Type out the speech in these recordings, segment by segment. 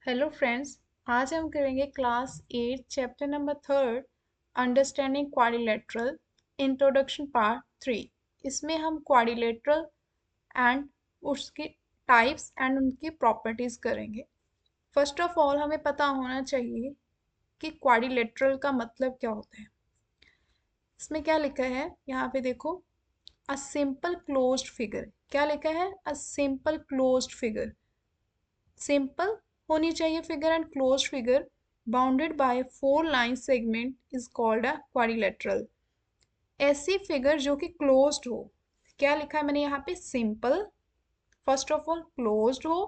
Hello friends. आज हम करेंगे class 8 chapter number 3 understanding quadrilateral introduction part 3। इसमें हम क्वाड्रिलेटरल एंड उसकी टाइप्स एंड उनकी प्रॉपर्टीज करेंगे। फर्स्ट ऑफ ऑल हमें पता होना चाहिए कि क्वाड्रिलेटरल का मतलब क्या होता है। इसमें क्या लिखा है यहाँ पे देखो, अ सिंपल क्लोज्ड फिगर। क्या लिखा है? A simple closed figure. Simple होनी चाहिए figure and closed figure bounded by 4 line segment is called a quadrilateral. ऐसी फिगर जो कि क्लोज्ड हो। क्या लिखा है मैंने यहाँ पे? Simple, first of all closed हो,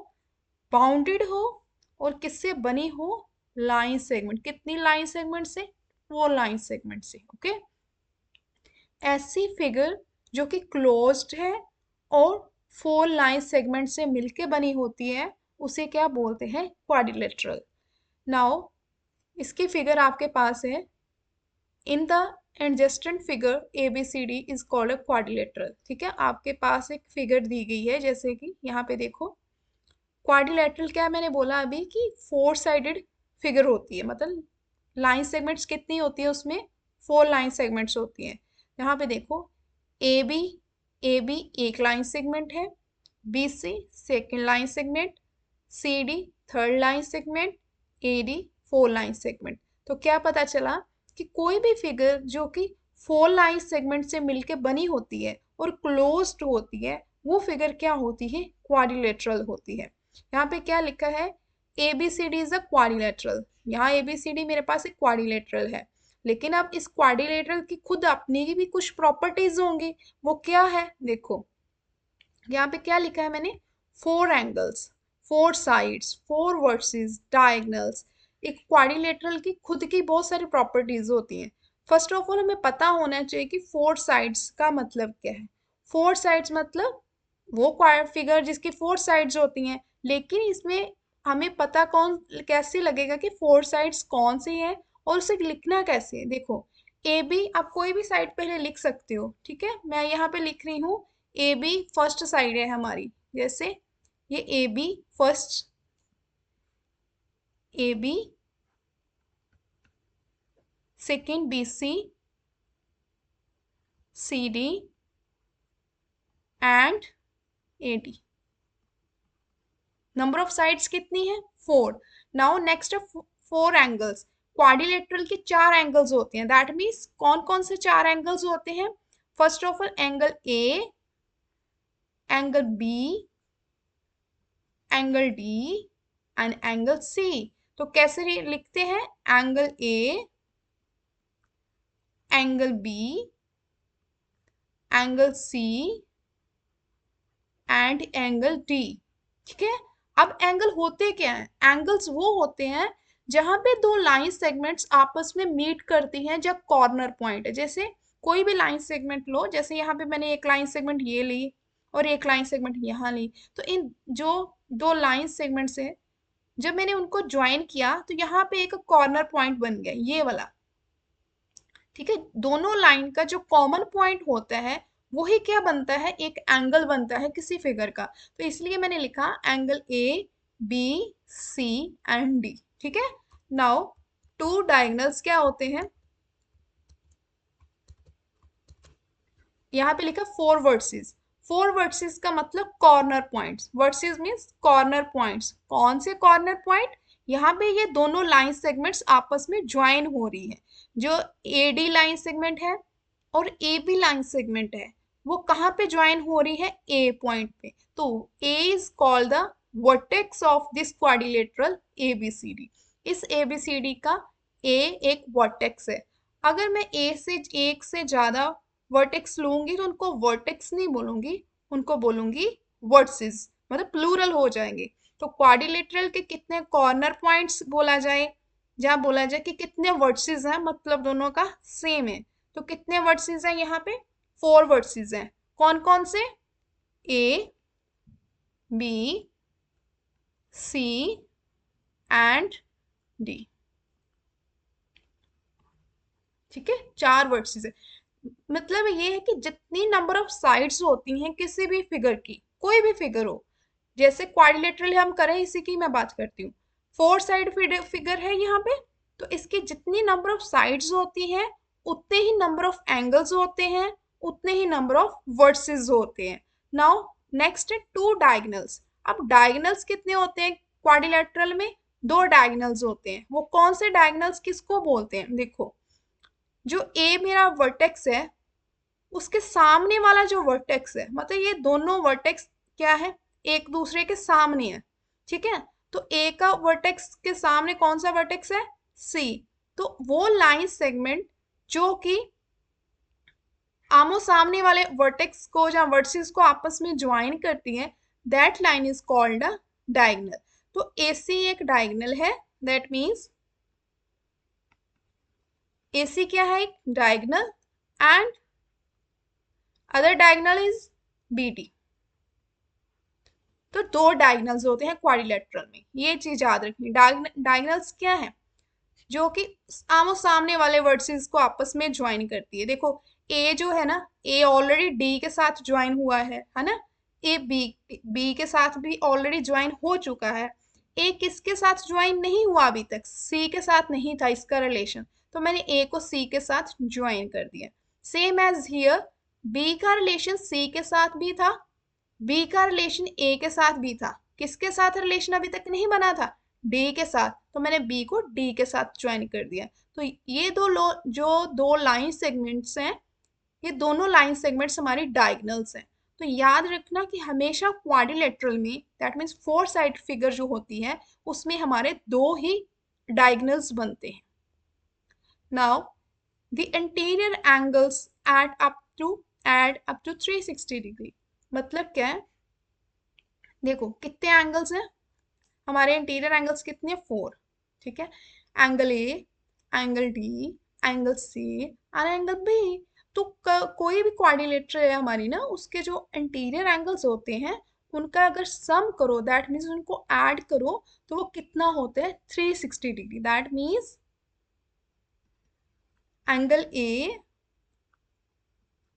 बाउंडेड हो और किससे बनी हो? Line segment. कितनी लाइन सेगमेंट से? 4 लाइन सेगमेंट से। ओके, ऐसी फिगर जो कि क्लोज्ड है और 4 लाइन सेगमेंट से मिलके बनी होती है उसे क्या बोलते हैं? क्वाड्रिलेटरल। नाउ इसकी फिगर आपके पास है। In the adjacent figure ABCD is called a quadrilateral. ठीक है, आपके पास एक फिगर दी गई है, जैसे कि यहाँ पे देखो। क्वाड्रिलेटरल क्या है? मैंने बोला अभी कि 4 साइडेड फिगर होती है, मतलब लाइन सेगमेंट्स कितनी होती है उसमें? 4 लाइन सेगमेंट्स होती हैं। यहाँ पे देखो, ए बी एक लाइन सेगमेंट है, BC second line segment, CD third line segment, AD 4 line segment. तो क्या पता चला कि कोई भी फिगर जो कि 4 लाइन सेगमेंट से मिलकर बनी होती है और क्लोज्ड होती है, वो फिगर क्या होती है? क्वाड्रिलेटरल होती है। यहाँ पे क्या लिखा है? ABCD is a quadrilateral. यहाँ ABCD मेरे पास एक क्वाड्रिलेटरल है, लेकिन अब इस क्वाड्रिलेटरल की खुद अपनी की भी कुछ प्रॉपर्टीज होंगी। वो क्या है? देखो यहाँ पे क्या लिखा है मैंने? 4 एंगल्स, 4 साइड्स, 4 वर्सेस, डायगनल्स। एक क्वाड्रिलेटरल की खुद की बहुत सारी प्रॉपर्टीज होती हैं। फर्स्ट ऑफ ऑल हमें पता होना चाहिए कि 4 साइड्स का मतलब क्या है। 4 साइड्स मतलब वो फिगर जिसकी 4 साइड्स होती हैं, लेकिन इसमें हमें पता कौन कैसे लगेगा कि 4 साइड्स कौन सी हैं और उसे लिखना कैसे है। देखो, ए बी आप कोई भी साइड पहले लिख सकते हो। ठीक है, मैं यहाँ पे लिख रही हूँ ए बी फर्स्ट साइड है हमारी। जैसे ये A B first, A B second, B C, C D and A D. Number of sides कितनी है? 4। Now next 4 angles. क्वाड्रिलेटरल के 4 एंगल्स होते हैं। दैट मीन्स कौन कौन से 4 एंगल्स होते हैं? First of all angle A, angle B, angle D and angle C. तो कैसे लिखते हैं? Angle A, angle B, angle C and angle D. ठीक है, अब एंगल होते क्या हैं? एंगल्स वो होते हैं जहां पे दो लाइन सेगमेंट्स आपस में मीट करती हैं, जब कॉर्नर पॉइंट है। जैसे कोई भी लाइन सेगमेंट लो, जैसे यहाँ पे मैंने एक लाइन सेगमेंट ये ली और एक लाइन सेगमेंट यहाँ ली, तो इन जो दो लाइन सेगमेंट्स हैं, जब मैंने उनको ज्वाइन किया तो यहाँ पे एक कॉर्नर पॉइंट बन गया, ये वाला। ठीक है, दोनों लाइन का जो कॉमन पॉइंट होता है वही क्या बनता है? एक एंगल बनता है किसी फिगर का। तो इसलिए मैंने लिखा angle A B C and D. ठीक है, नाउ 2 डायगनल्स क्या होते हैं? यहाँ पे लिखा 4 वर्सेस। 4 वर्सेस का मतलब corner points. Versus means corner points. कौन से कॉर्नर पॉइंट? यहाँ पे ये दोनों लाइन सेगमेंट्स आपस में ज्वाइन हो रही है। जो AD लाइन सेगमेंट है और AB लाइन सेगमेंट है, वो कहाँ पे ज्वाइन हो रही है? A पॉइंट पे। तो A is called the vertex of this quadrilateral ABCD। इस ABCD का A एक वर्टेक्स है। अगर मैं A से एक से ज्यादा वर्टेक्स लूंगी तो उनको वर्टेक्स नहीं बोलूंगी, उनको बोलूंगी वर्सेस, मतलब प्लूरल हो जाएंगे। तो क्वाड्रिलेटरल के कितने कॉर्नर पॉइंट्स बोला जाए? जहां बोला जाए कि कितने वर्सेस हैं, मतलब दोनों का सेम है। तो कितने वर्सेस हैं यहाँ पे? 4 वर्सेस हैं। कौन कौन से? A B C and D. ठीक है, 4 वर्सेस है। मतलब ये है कि जितनी नंबर ऑफ साइड्स होती हैं किसी भी फिगर की, कोई भी फिगर हो, जैसे क्वाड्रिलेटरल हम करें, इसी की मैं बात करती हूँ। फोर साइड फिगर है यहाँ पे, तो इसकी जितनी नंबर ऑफ साइड्स होती हैं उतने ही नंबर ऑफ एंगल्स होते हैं, उतने ही नंबर ऑफ वर्सेस होते हैं। नाउ नेक्स्ट है टू डायगनल्स। अब डायगनल्स कितने होते हैं क्वाड्रिलेटरल में? दो डायगनल्स होते हैं। वो कौन से डायगनल्स किसको बोलते हैं? देखो, जो ए मेरा वर्टेक्स है उसके सामने वाला जो वर्टेक्स है, मतलब ये दोनों वर्टेक्स क्या है, एक दूसरे के सामने है, ठीक है। तो ए का वर्टेक्स के सामने कौन सा वर्टेक्स है? सी। तो वो लाइन सेगमेंट जो कि आमो सामने वाले वर्टेक्स को या वर्सेस को आपस में ज्वाइन करती है, that line is called a diagonal. तो एसी एक डायगनल है, दैट मीन्स एसी क्या है? एक diagonal, and other diagonal is BT. तो दो डायगनल्स होते हैं क्वाड्रिलेटरल में, ये चीज याद रखनी। डायगनल्स क्या है? जो कि आमो सामने वाले वर्सेस को आपस में ज्वाइन करती है। देखो, ए जो है ना, ए ऑलरेडी डी के साथ ज्वाइन हुआ है ना। ए बी बी के साथ भी ऑलरेडी ज्वाइन हो चुका है। ए किसके साथ ज्वाइन नहीं हुआ अभी तक? सी के साथ नहीं था इसका रिलेशन, तो मैंने ए को सी के साथ ज्वाइन कर दिया। सेम एज हियर, बी का रिलेशन सी के साथ भी था, बी का रिलेशन ए के साथ भी था। किसके साथ रिलेशन अभी तक नहीं बना था? डी के साथ, तो मैंने बी को डी के साथ ज्वाइन कर दिया। तो ये जो दो लाइन सेगमेंट्स हैं, ये दोनों लाइन सेगमेंट्स हमारी डायगनल्स हैं। तो याद रखना कि हमेशा क्वाड्रिलेटरल में, that means four side figure जो होती है उसमें हमारे दो ही डायगनल्स बनते हैं। Now the interior angles add up to 360 degree. मतलब क्या है? देखो कितने एंगल्स हैं हमारे इंटीरियर एंगल्स, कितने? फोर, ठीक है। Angle A, angle D, angle C और एंगल बी। तो कोई भी क्वाड्रिलेटरल है हमारी ना, उसके जो इंटीरियर एंगल्स होते हैं उनका अगर सम करो, दैट मीन्स उनको ऐड करो, तो वो कितना होता है? 360 degree. That means angle A,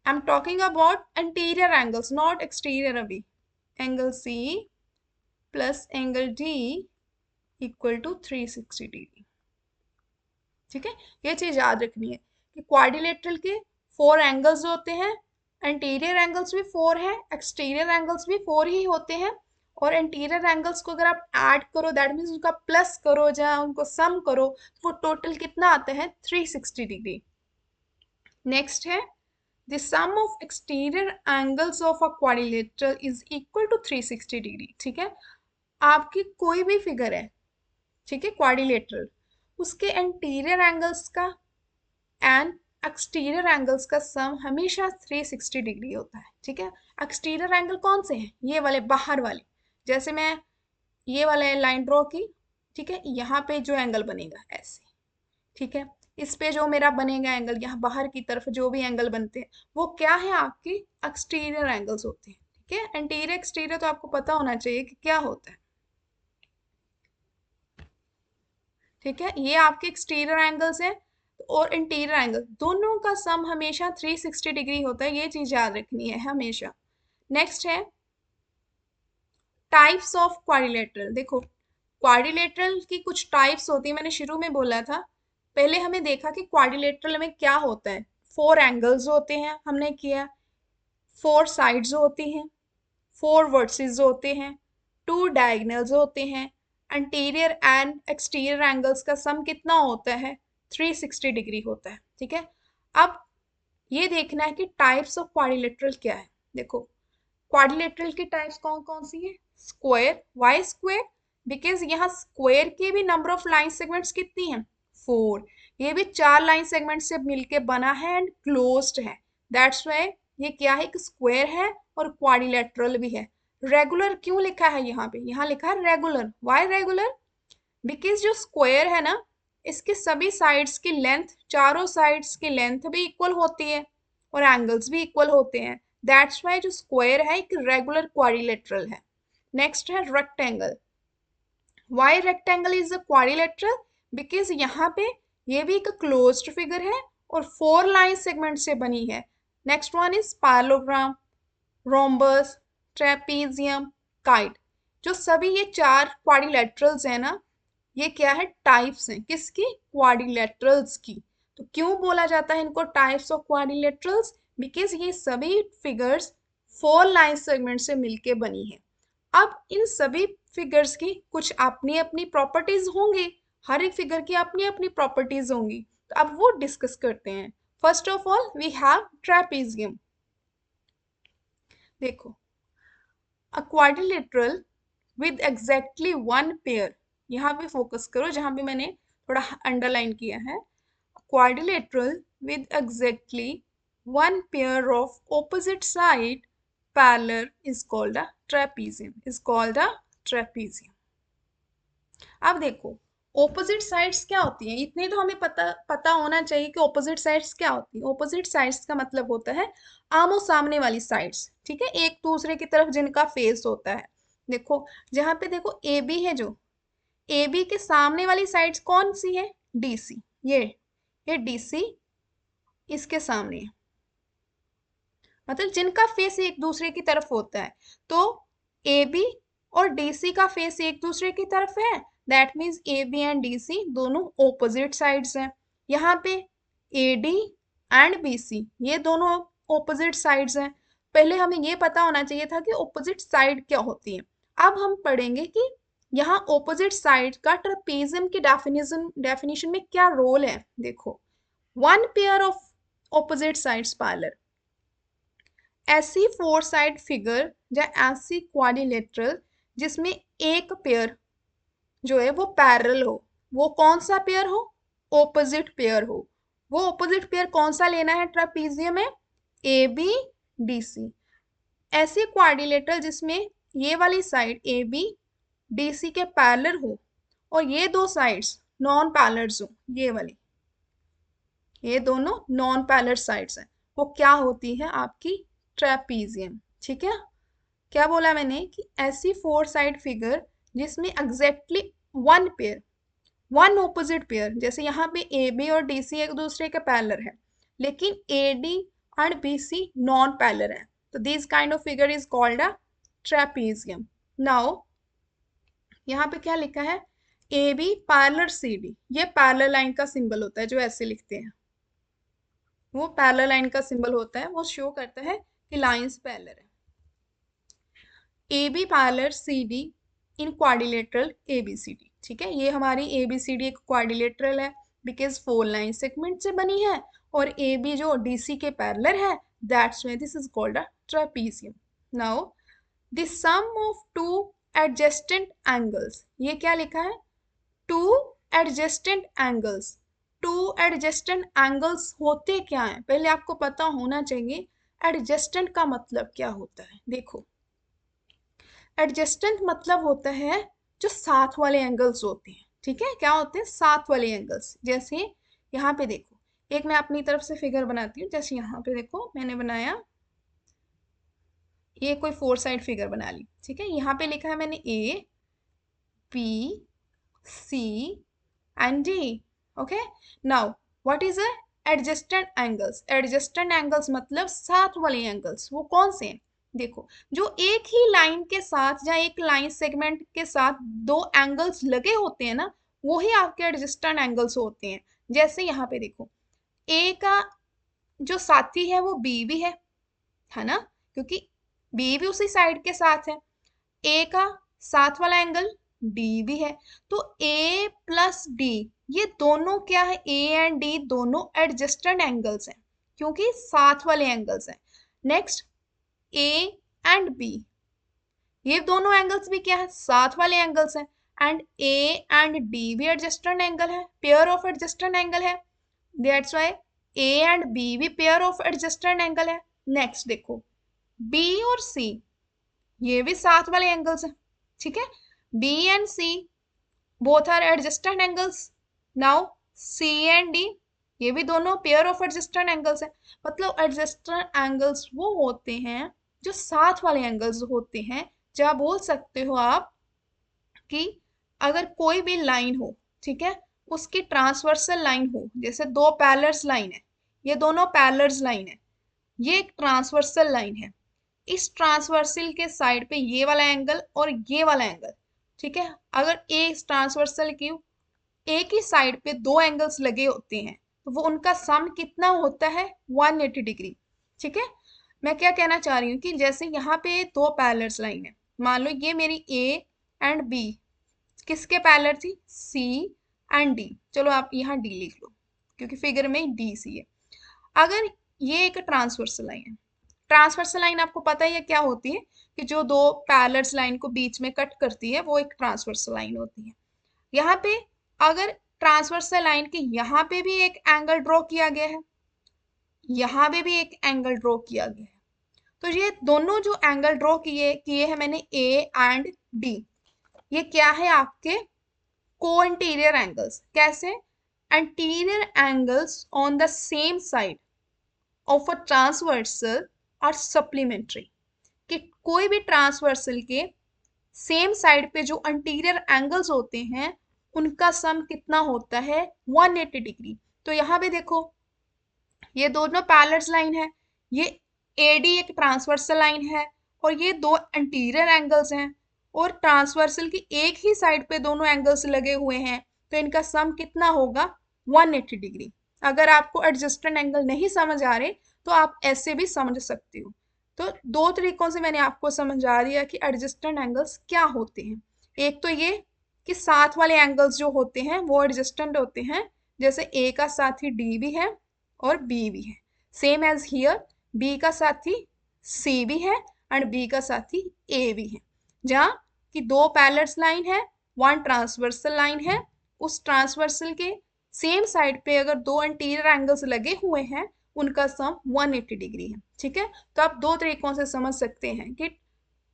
I am talking about interior angles not exterior अभी, angle C plus angle D equal to 360 degree, ठीक है। ये चीज याद रखनी है कि क्वाड्रिलेटरल के फोर एंगल्स होते हैं, इंटीरियर एंगल्स भी फोर है, एक्सटीरियर एंगल्स भी फोर ही होते हैं। और इंटीरियर एंगल्स को अगर आप ऐड करो, दैट मीन्स उनका प्लस करो या उनको सम करो, तो वो टोटल कितना आता है? 360 डिग्री। नेक्स्ट है the sum of exterior angles of a quadrilateral is equal to 360 degree, ठीक है। आपकी कोई भी फिगर है, ठीक है, क्वाड्रिलेटरल, उसके इंटीरियर एंगल्स का एंड एक्सटीरियर एंगल्स का सम हमेशा 360 डिग्री होता है, ठीक है। एक्सटीरियर एंगल कौन से हैं? ये वाले बाहर वाले। जैसे मैं ये वाला लाइन ड्रॉ की, ठीक है, यहाँ पे जो एंगल बनेगा ऐसे, ठीक है, इस पे जो मेरा बनेगा एंगल, यहाँ बाहर की तरफ जो भी एंगल बनते हैं वो क्या है? आपके एक्सटीरियर एंगल्स होते हैं, ठीक है। इंटीरियर एक्सटीरियर तो आपको पता होना चाहिए कि क्या होता है, ठीक है। ये आपके एक्सटीरियर एंगल्स हैं, और इंटीरियर एंगल दोनों का सम हमेशा 360 डिग्री होता है, ये चीज याद रखनी है हमेशा। नेक्स्ट है टाइप्स ऑफ क्वाड्रिलेटरल। देखो, क्वाड्रिलेटरल की कुछ टाइप्स होती है, मैंने शुरू में बोला था। पहले हमें देखा कि क्वाड्रिलेटरल में क्या होता है। फोर एंगल्स होते हैं, हमने किया। फोर साइड्स होती हैं, फोर वर्सेस होते हैं, टू डायगनल्स होते हैं, इंटीरियर एंड एक्सटीरियर एंगल्स का सम कितना होता है? 360 डिग्री होता है, ठीक है। अब ये देखना है कि टाइप्स ऑफ क्वाड्रिलेटरल क्या है। देखो, क्वाड्रिलेटरल की टाइप्स कौन कौन सी है? स्क्वायर, वाई स्क्वायर, बिकॉज यहाँ स्क्वायर के भी नंबर ऑफ लाइन सेगमेंट्स कितनी है? फोर। ये भी चार लाइन सेगमेंट से मिलके बना है एंड क्लोज्ड है, दैट्स वाई ये क्या है? एक स्क्वायर है और क्वाड्रिलेटरल भी है। रेगुलर क्यों लिखा है यहाँ पे? यहाँ लिखा है रेगुलर। Why regular? बिकॉज जो स्क्वायर है ना, इसके सभी साइड्स की लेंथ, चारों साइड्स की लेंथ भी इक्वल होती है और एंगल्स भी इक्वल होते हैं, दैट्स वाई जो स्क्वायर है एक रेगुलर क्वाड्रिलेटरल है। नेक्स्ट है rectangle. Why rectangle is a quadrilateral? Because यहाँ पे ये भी एक क्लोज्ड फिगर है और फोर लाइन सेगमेंट से बनी है। Next one is parallelogram, rhombus, trapezium, kite. जो सभी ये चार क्वाड्रिलेटरल्स है ना, ये क्या है, टाइप्स हैं किसकी, क्वाड्रिलेटरल्स की। तो क्यों बोला जाता है इनको टाइप्स ऑफ क्वाड्रिलेटरल्स, बिकॉज ये सभी फिगर्स 4 लाइन सेगमेंट से मिलके बनी है। अब इन सभी फिगर्स की कुछ अपनी अपनी प्रॉपर्टीज होंगी, हर एक फिगर की अपनी अपनी प्रॉपर्टीज होंगी, तो अब वो डिस्कस करते हैं। First of all we have trapezium. देखो, a quadrilateral with exactly one pair, यहाँ पे फोकस करो जहां पे मैंने थोड़ा अंडरलाइन किया है। Quadrilateral with exactly one pair of opposite side parallel is called a trapezium. Is called a trapezium. अब देखो, ऑपोजिट साइड्स क्या होती हैं, इतने तो हमें पता होना चाहिए कि ऑपोजिट साइड्स क्या होती हैं। ऑपोजिट साइड्स का मतलब होता है आमो सामने वाली साइड्स, ठीक है, एक दूसरे की तरफ जिनका फेस होता है। देखो, जहां पे देखो ए बी है, जो ए बी के सामने वाली साइड्स कौन सी है, डी सी। ये डी सी इसके सामने है, मतलब जिनका फेस एक दूसरे की तरफ होता है। तो ए बी और डी सी का फेस एक दूसरे की तरफ है, that means A B and D C दोनों ऑपोजिट साइड्स हैं। यहाँ पे A D and B C ये दोनों ऑपोजिट साइड्स हैं। पहले हमें ये पता होना चाहिए था कि ऑपोजिट साइड क्या होती है। अब हम पढ़ेंगे कि यहाँ ऑपोजिट साइड का ट्रेपेजियम की डेफिनेशन में क्या रोल है। देखो, one pair of opposite sides parallel, ऐसी 4 साइड फिगर या ऐसी क्वाड्रिलेटरल जिसमें एक पेयर जो है वो पैरेलल हो। वो कौन सा पेयर हो, ऑपोजिट पेयर हो। वो ऑपोजिट पेयर कौन सा लेना है ट्रापीजियम में, ए बी डी सी। ऐसी क्वाड्रिलेटरल जिसमें ये वाली side A B D C के पैरेलल हो और ये दो साइड्स नॉन पैरेलल हो, ये वाली, ये दोनों नॉन पैरेलल साइड्स हैं, वो क्या होती है आपकी ट्रेपीजियम। ठीक है, क्या बोला मैंने कि ऐसी 4 साइड फिगर जिसमें exactly one pair, one opposite pair, जैसे यहाँ पे ए बी और डी सी एक दूसरे के पैरेलल है, लेकिन A D and B C non parallel है, तो this kind of figure is called a trapezium. Now यहाँ पे क्या लिखा है, A B parallel C D, ये पैरेलल लाइन का सिंबल होता है जो ऐसे लिखते हैं, वो पैरेलल लाइन का सिंबल होता है, वो शो करता है कि लाइंस पैरेलल है। A B parallel C D in quadrilateral A B C D. ठीक है, ये हमारी ए बी सी डी एक क्वाड्रिलेटरल है बिकॉज 4 लाइन सेगमेंट से बनी है, और ए बी जो डी सी के पैरेलल है, that's why this is called a trapezium. Now the sum of two adjacent angles, ये क्या लिखा है, two adjacent angles. Two adjacent angles होते क्या हैं, पहले आपको पता होना चाहिए एडजेस्टेंट का मतलब क्या होता है। देखो, एडजेस्टेंट मतलब होता है जो साथ वाले एंगल्स होते हैं। ठीक है, क्या होते हैं, साथ वाले एंगल्स। जैसे यहाँ पे देखो, एक मैं अपनी तरफ से फिगर बनाती हूँ, जैसे यहाँ पे देखो मैंने बनाया, ये कोई 4 साइड फिगर बना ली। ठीक है, यहाँ पे लिखा है मैंने A B C and D. Okay, now what is adjacent angles. Adjacent angles मतलब साथ वाले एंगल्स, वो कौन से हैं, देखो, जो एक ही लाइन के साथ या एक लाइन सेगमेंट के साथ दो एंगल्स लगे होते हैं ना, वो ही आपके एडजेस्टेंट एंगल्स होते हैं। जैसे यहाँ पे देखो, ए का जो साथी है वो बी भी है ना, क्योंकि बी भी उसी साइड के साथ है। ए का साथ वाला एंगल डी भी है, तो ए प्लस डी ये दोनों क्या है, ए एंड डी दोनों एडजेस्टेंट एंगल्स हैं क्योंकि साथ वाले एंगल्स हैं। नेक्स्ट ए एंड बी, ये दोनों एंगल्स भी क्या है, साथ वाले एंगल्स हैं, एंड ए एंड डी भी एडजेस्टेंट एंगल है, पेयर ऑफ एडजेस्टेंट एंगल है, that's why A and B भी पेयर ऑफ एडजेस्टेंट एंगल है। नेक्स्ट देखो, बी और सी ये भी साथ वाले एंगल्स हैं। ठीक है, B and C both are adjacent angles. Now C and D ये भी दोनों पेयर ऑफ एडजेस्टेंट एंगल्स हैं। मतलब एडजेस्टेंट एंगल्स वो होते हैं जो साथ वाले एंगल्स होते हैं। जहाँ बोल सकते हो आप कि अगर कोई भी लाइन हो, ठीक है, उसकी ट्रांसवर्सल लाइन हो, जैसे दो पैरेलल लाइन है, ये दोनों पैरेलल लाइन है, ये एक ट्रांसवर्सल लाइन है, इस ट्रांसवर्सल के साइड पे ये वाला एंगल और ये वाला एंगल, ठीक है, अगर ए इस ट्रांसवर्सल की एक ही साइड पे दो एंगल्स लगे होते हैं तो वो उनका सम कितना होता है 180 डिग्री। ठीक है, मैं क्या कहना चाह रही हूँ कि जैसे यहाँ पे दो पैरेलल लाइन है, मान लो ये मेरी ए एंड बी किसके पैरेलल थी, सी एंड डी। चलो आप यहाँ डी लिख लो क्योंकि फिगर में डी सी है। अगर ये एक ट्रांसवर्सल लाइन है, ट्रांसवर्सल लाइन आपको पता ही है क्या होती है कि जो दो पैरेलल लाइन को बीच में कट करती है वो एक ट्रांसवर्सल लाइन होती है। यहाँ पे अगर ट्रांसवर्सल लाइन के यहाँ पे भी एक एंगल ड्रॉ किया गया है, यहाँ पे भी एक एंगल ड्रॉ किया गया है, तो ये दोनों जो एंगल ड्रॉ किए किए हैं मैंने ए एंड डी, ये क्या है आपके को इंटीरियर एंगल्स। कैसे, anterior angles on the same side of a transversal और सप्लीमेंट्री, कि कोई भी ट्रांसवर्सल के सेम साइड पे जो अंटीरियर एंगल्स होते हैं उनका सम कितना होता है 180 डिग्री। तो यहाँ पे देखो ये दोनों पैरेलल लाइन है, ये एडी एक ट्रांसवर्सल लाइन है और ये दो अंटीरियर एंगल्स हैं और ट्रांसवर्सल की एक ही साइड पे दोनों एंगल्स लगे हुए हैं, तो इनका सम कितना होगा 180 डिग्री। अगर आपको एडजस्टेंट एंगल नहीं समझ आ रहे तो आप ऐसे भी समझ सकते हो। तो दो तरीकों से मैंने आपको समझा दिया कि एडजस्टेंट एंगल्स क्या होते हैं। एक तो ये कि साथ वाले एंगल्स जो होते हैं वो एडजस्टेंट होते हैं, जैसे ए का साथी डी भी है और बी भी है, सेम एज हियर बी का साथी सी भी है एंड बी का साथी ए भी है। जहाँ कि दो पैरेलल लाइन है, वन ट्रांसवर्सल लाइन है, उस ट्रांसवर्सल के सेम साइड पे अगर दो इंटीरियर एंगल्स लगे हुए हैं उनका सम 180 डिग्री है। ठीक है, तो आप दो तरीकों से समझ सकते हैं कि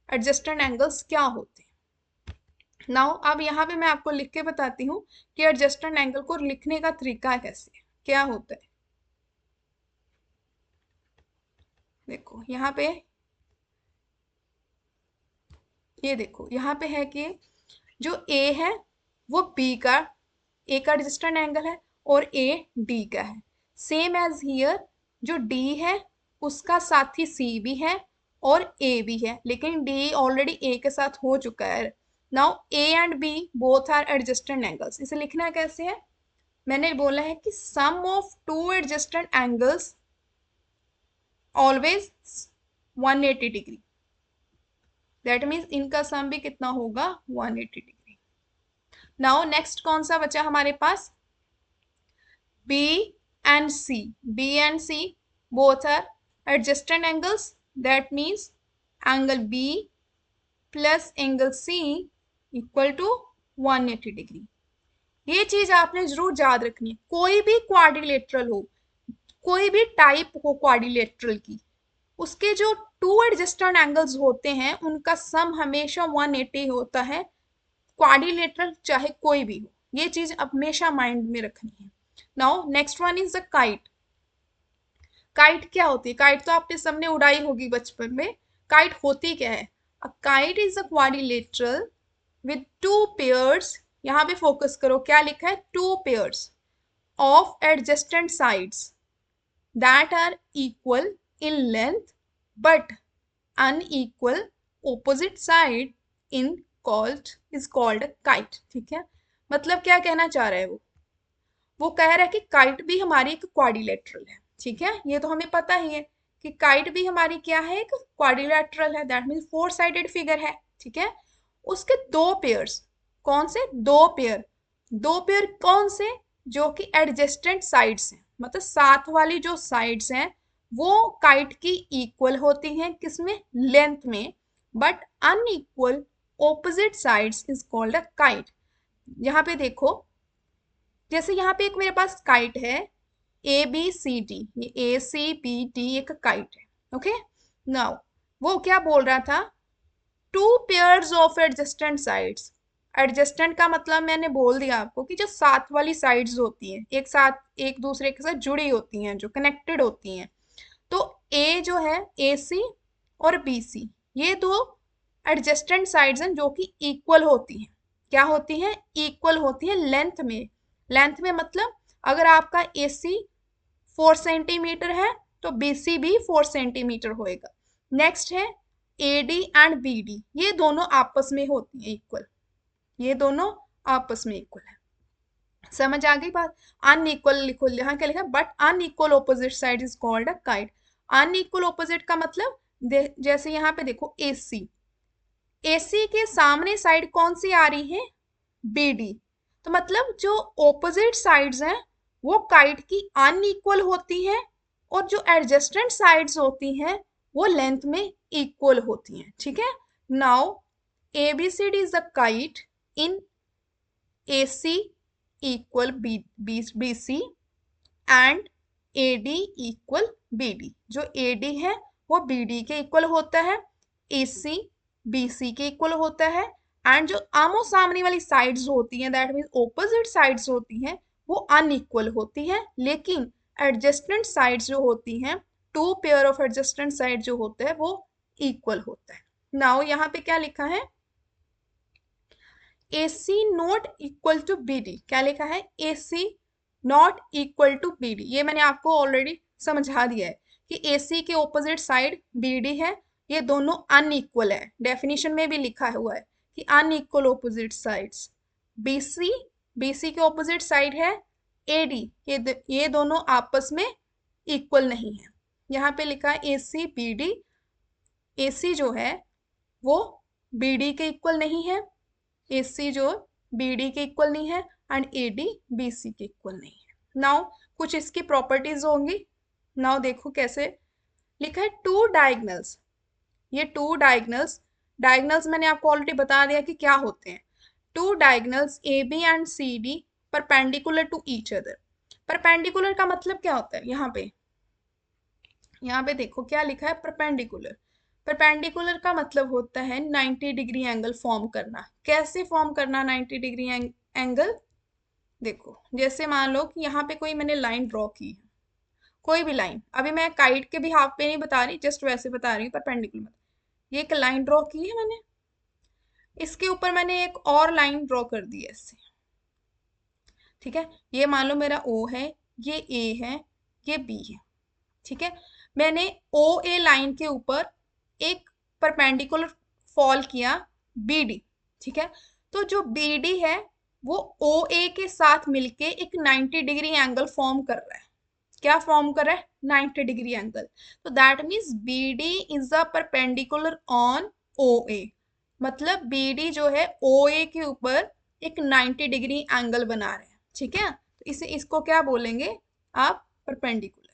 एडजस्टेंट एंगल्स क्या होते हैं। नाउ अब यहाँ पे मैं आपको लिख के बताती हूँ कि एडजस्टेंट एंगल को लिखने का तरीका कैसे है, क्या होता है। देखो यहाँ पे, ये देखो यहाँ पे है कि जो ए है वो बी का ए का एडजस्टेंट एंगल है और ए डी का है, सेम एज हियर जो डी है उसका साथी सी भी है और ए भी है, लेकिन डी ऑलरेडी ए के साथ हो चुका है। Now A and B both are adjacent angles. इसे लिखना कैसे है, मैंने बोला है कि sum of two adjacent angles always 180 degree, that means इनका सम भी कितना होगा 180 डिग्री। नाउ नेक्स्ट कौन सा बचा हमारे पास, B and C. B and C both are adjacent angles. That means angle B plus angle C equal to 180 degree. ये चीज आपने जरूर याद रखनी है। कोई भी क्वाड्रिलेटरल हो, कोई भी टाइप हो क्वाड्रिलेटरल की, उसके जो टू एडजस्टेंट एंगल्स होते हैं उनका सम हमेशा 180 होता है, क्वाड्रिलेटरल चाहे कोई भी हो। ये चीज हमेशा माइंड में रखनी है। Now next one is the kite. Kite क्या होती है, काइट तो आपने सबने उड़ाई होगी बचपन में। काइट होती क्या है, a kite is a quadrilateral with two pairs, यहाँ पे फोकस करो क्या लिखा है, two pairs of adjacent sides that are equal in length but unequal opposite side in called is called a kite. ठीक है, मतलब क्या कहना चाह रहा है वो कह रहा है कि काइट भी हमारी एक क्वाड्रिलेटरल है। ठीक है, ये तो हमें पता ही है कि काइट भी हमारी क्या है, एक क्वाड्रिलेटरल है, that means four sided figure है। ठीक है, उसके दो पेयर्स, कौन से दो पेयर, दो पेयर कौन से, जो कि एडजस्टेंट साइड्स हैं, मतलब साथ वाली जो साइड्स हैं वो काइट की इक्वल होती हैं, किसमें, लेंथ में, but unequal opposite sides is called a kite. यहाँ पे देखो, जैसे यहाँ पे एक मेरे पास काइट है ए बी सी डी, ये ए सी बी डी एक काइट है। ओके, नाउ वो क्या बोल रहा था, to pairs of adjacent sides. Adjacent का मतलब मैंने बोल दिया आपको कि जो साथ वाली साइड्स होती हैं एक साथ एक दूसरे के साथ जुड़ी होती हैं, जो कनेक्टेड होती हैं। तो ए जो है ए सी और बी सी, ये दो एडजस्टेंट साइड्स हैं जो कि इक्वल होती हैं। क्या होती हैं, इक्वल होती हैं लेंथ में। लेंथ में मतलब अगर आपका ए सी 4 सेंटीमीटर है तो बी सी भी 4 सेंटीमीटर होएगा। नेक्स्ट है A D and B D, ये दोनों आपस में होती हैं इक्वल, ये दोनों आपस में इक्वल है। समझ आ गई बात? अनइक्वल लिखो, यहाँ क्या लिखा है, but unequal opposite side is called a kite. Unequal opposite का मतलब जैसे यहाँ पे देखो एसी, एसी के सामने साइड कौन सी आ रही है, बीडी। तो मतलब जो ऑपोजिट साइड्स हैं वो काइट की अनइक्वल होती हैं, और जो एडजस्टेंट साइड्स होती हैं वो लेंथ में इक्वल होती हैं। ठीक है, now ABCD is a kite in AC equal BC and AD equal BD। जो AD है वो BD के इक्वल होता है, AC BC के इक्वल होता है, एंड जो आमो सामने वाली साइड्स होती हैं, दैट मीन्स ऑपोजिट साइड्स होती हैं, वो अनइक्वल होती हैं। लेकिन एडजस्टेंट साइड्स जो होती हैं, two pair of adjacent side जो होते हैं वो इक्वल होता है। नाउ यहाँ पे क्या लिखा है, AC not equal to BD, क्या लिखा है, AC not equal to BD। ये मैंने आपको ऑलरेडी समझा दिया है कि AC के ऑपोजिट साइड BD है, ये दोनों अनइक्वल है। डेफिनेशन में भी लिखा हुआ है कि अनइक्वल ऑपोजिट साइड्स। BC के ऑपोजिट साइड है AD, ये दोनों आपस में इक्वल नहीं है। यहाँ पे लिखा है AC BD, AC जो है वो BD के इक्वल नहीं है, AC जो BD के इक्वल नहीं है, एंड AD BC के इक्वल नहीं है। नाउ कुछ इसकी प्रॉपर्टीज होंगी। नाउ देखो कैसे लिखा है, टू डायगनल्स। ये टू डायगनल्स, डायगनल्स मैंने आपको ऑलरेडी बता दिया कि क्या होते हैं। Two diagonals AB and CD perpendicular to each other. Perpendicular का मतलब क्या होता है, यहाँ पे देखो क्या लिखा है, परपेंडिकुलर। परपेंडिकुलर का मतलब होता है 90 डिग्री एंगल फॉर्म करना। कैसे फॉर्म करना 90 डिग्री एंगल, देखो जैसे मान लो कि यहाँ पे कोई मैंने लाइन ड्रॉ की है, कोई भी लाइन, अभी मैं काइट के भी हाफ पे नहीं बता रही, जस्ट वैसे बता रही हूँ परपेंडिकुलर। ये एक लाइन ड्रॉ की है मैंने, इसके ऊपर मैंने एक और लाइन ड्रॉ कर दी है ऐसे। ठीक है, ये मान लो मेरा O है, ये A है, ये B है। ठीक है, मैंने OA लाइन के ऊपर एक परपेंडिकुलर फॉल किया BD। ठीक है, तो जो BD है वो OA के साथ मिलके एक 90 डिग्री एंगल फॉर्म कर रहा है। क्या फॉर्म कर रहा है, 90 डिग्री एंगल। तो that means BD is a perpendicular on OA। मतलब BD जो है OA के ऊपर एक 90 डिग्री एंगल बना रहे हैं। ठीक है, तो इसको क्या बोलेंगे आप, परपेंडिकुलर।